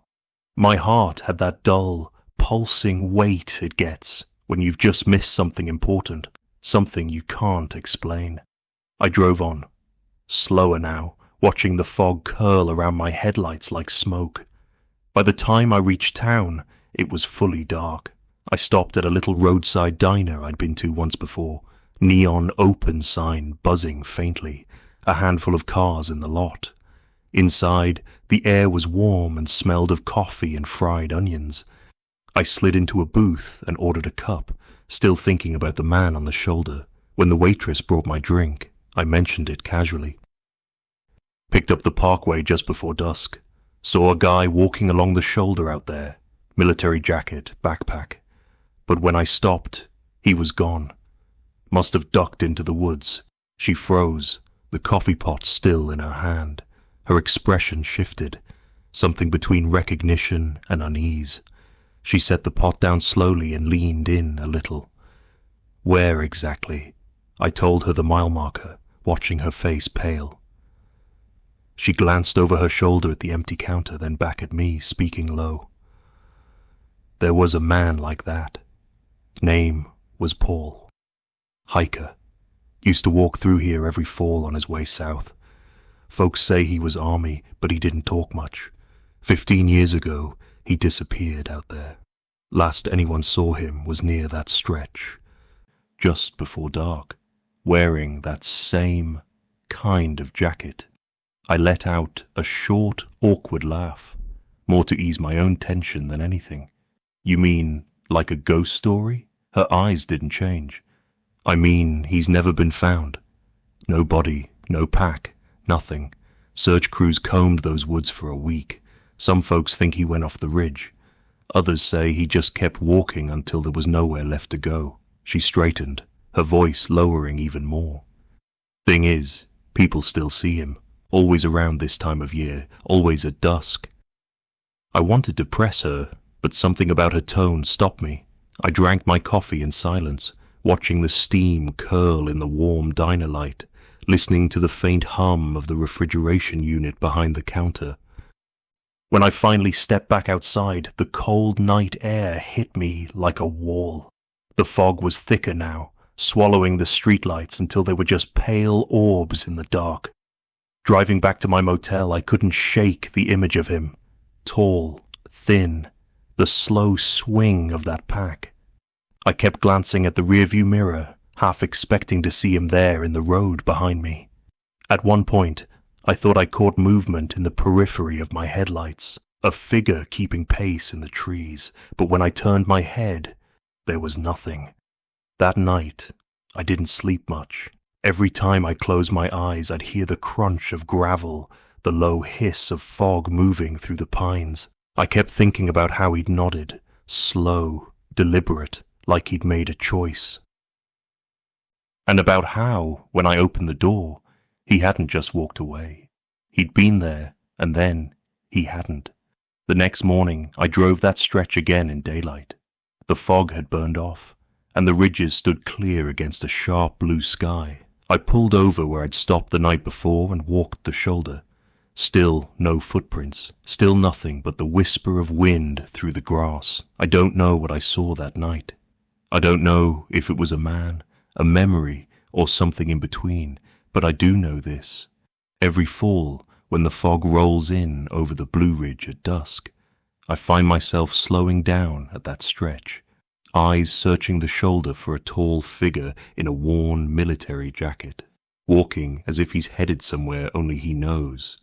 My heart had that dull, pulsing weight it gets when you've just missed something important, something you can't explain. I drove on, slower now, watching the fog curl around my headlights like smoke. By the time I reached town, it was fully dark. I stopped at a little roadside diner I'd been to once before, neon open sign buzzing faintly, a handful of cars in the lot. Inside, the air was warm and smelled of coffee and fried onions. I slid into a booth and ordered a cup, still thinking about the man on the shoulder, When the waitress brought my drink, I mentioned it casually. Picked up the Parkway just before dusk. Saw a guy walking along the shoulder out there, military jacket, backpack. But when I stopped, he was gone. Must have ducked into the woods. She froze, the coffee pot still in her hand. Her expression shifted, something between recognition and unease. She set the pot down slowly and leaned in a little. Where exactly? I told her the mile marker, watching her face pale. She glanced over her shoulder at the empty counter, then back at me, speaking low. There was a man like that. Name was Paul. Hiker. Used to walk through here every fall on his way south. Folks say he was army, but he didn't talk much. 15 years ago, he disappeared out there. Last anyone saw him was near that stretch, just before dark, wearing that same kind of jacket. I let out a short, awkward laugh, more to ease my own tension than anything. You mean like a ghost story? Her eyes didn't change. I mean, he's never been found. No body, no pack, nothing. Search crews combed those woods for a week. Some folks think he went off the ridge. Others say he just kept walking until there was nowhere left to go. She straightened, her voice lowering even more. Thing is, people still see him, always around this time of year, always at dusk. I wanted to press her, but something about her tone stopped me. I drank my coffee in silence, watching the steam curl in the warm diner light, listening to the faint hum of the refrigeration unit behind the counter. When I finally stepped back outside, the cold night air hit me like a wall. The fog was thicker now, swallowing the streetlights until they were just pale orbs in the dark. Driving back to my motel, I couldn't shake the image of him. Tall, thin, the slow swing of that pack. I kept glancing at the rearview mirror, half expecting to see him there in the road behind me. At one point, I thought I caught movement in the periphery of my headlights, a figure keeping pace in the trees, but when I turned my head, there was nothing. That night, I didn't sleep much. Every time I closed my eyes, I'd hear the crunch of gravel, the low hiss of fog moving through the pines. I kept thinking about how he'd nodded, slow, deliberate, like he'd made a choice. And about how, when I opened the door, he hadn't just walked away. He'd been there, and then he hadn't. The next morning, I drove that stretch again in daylight. The fog had burned off, and the ridges stood clear against a sharp blue sky. I pulled over where I'd stopped the night before and walked the shoulder. Still no footprints, still nothing but the whisper of wind through the grass. I don't know what I saw that night. I don't know if it was a man, a memory, or something in between, but I do know this. Every fall, when the fog rolls in over the Blue Ridge at dusk, I find myself slowing down at that stretch, eyes searching the shoulder for a tall figure in a worn military jacket, walking as if he's headed somewhere only he knows.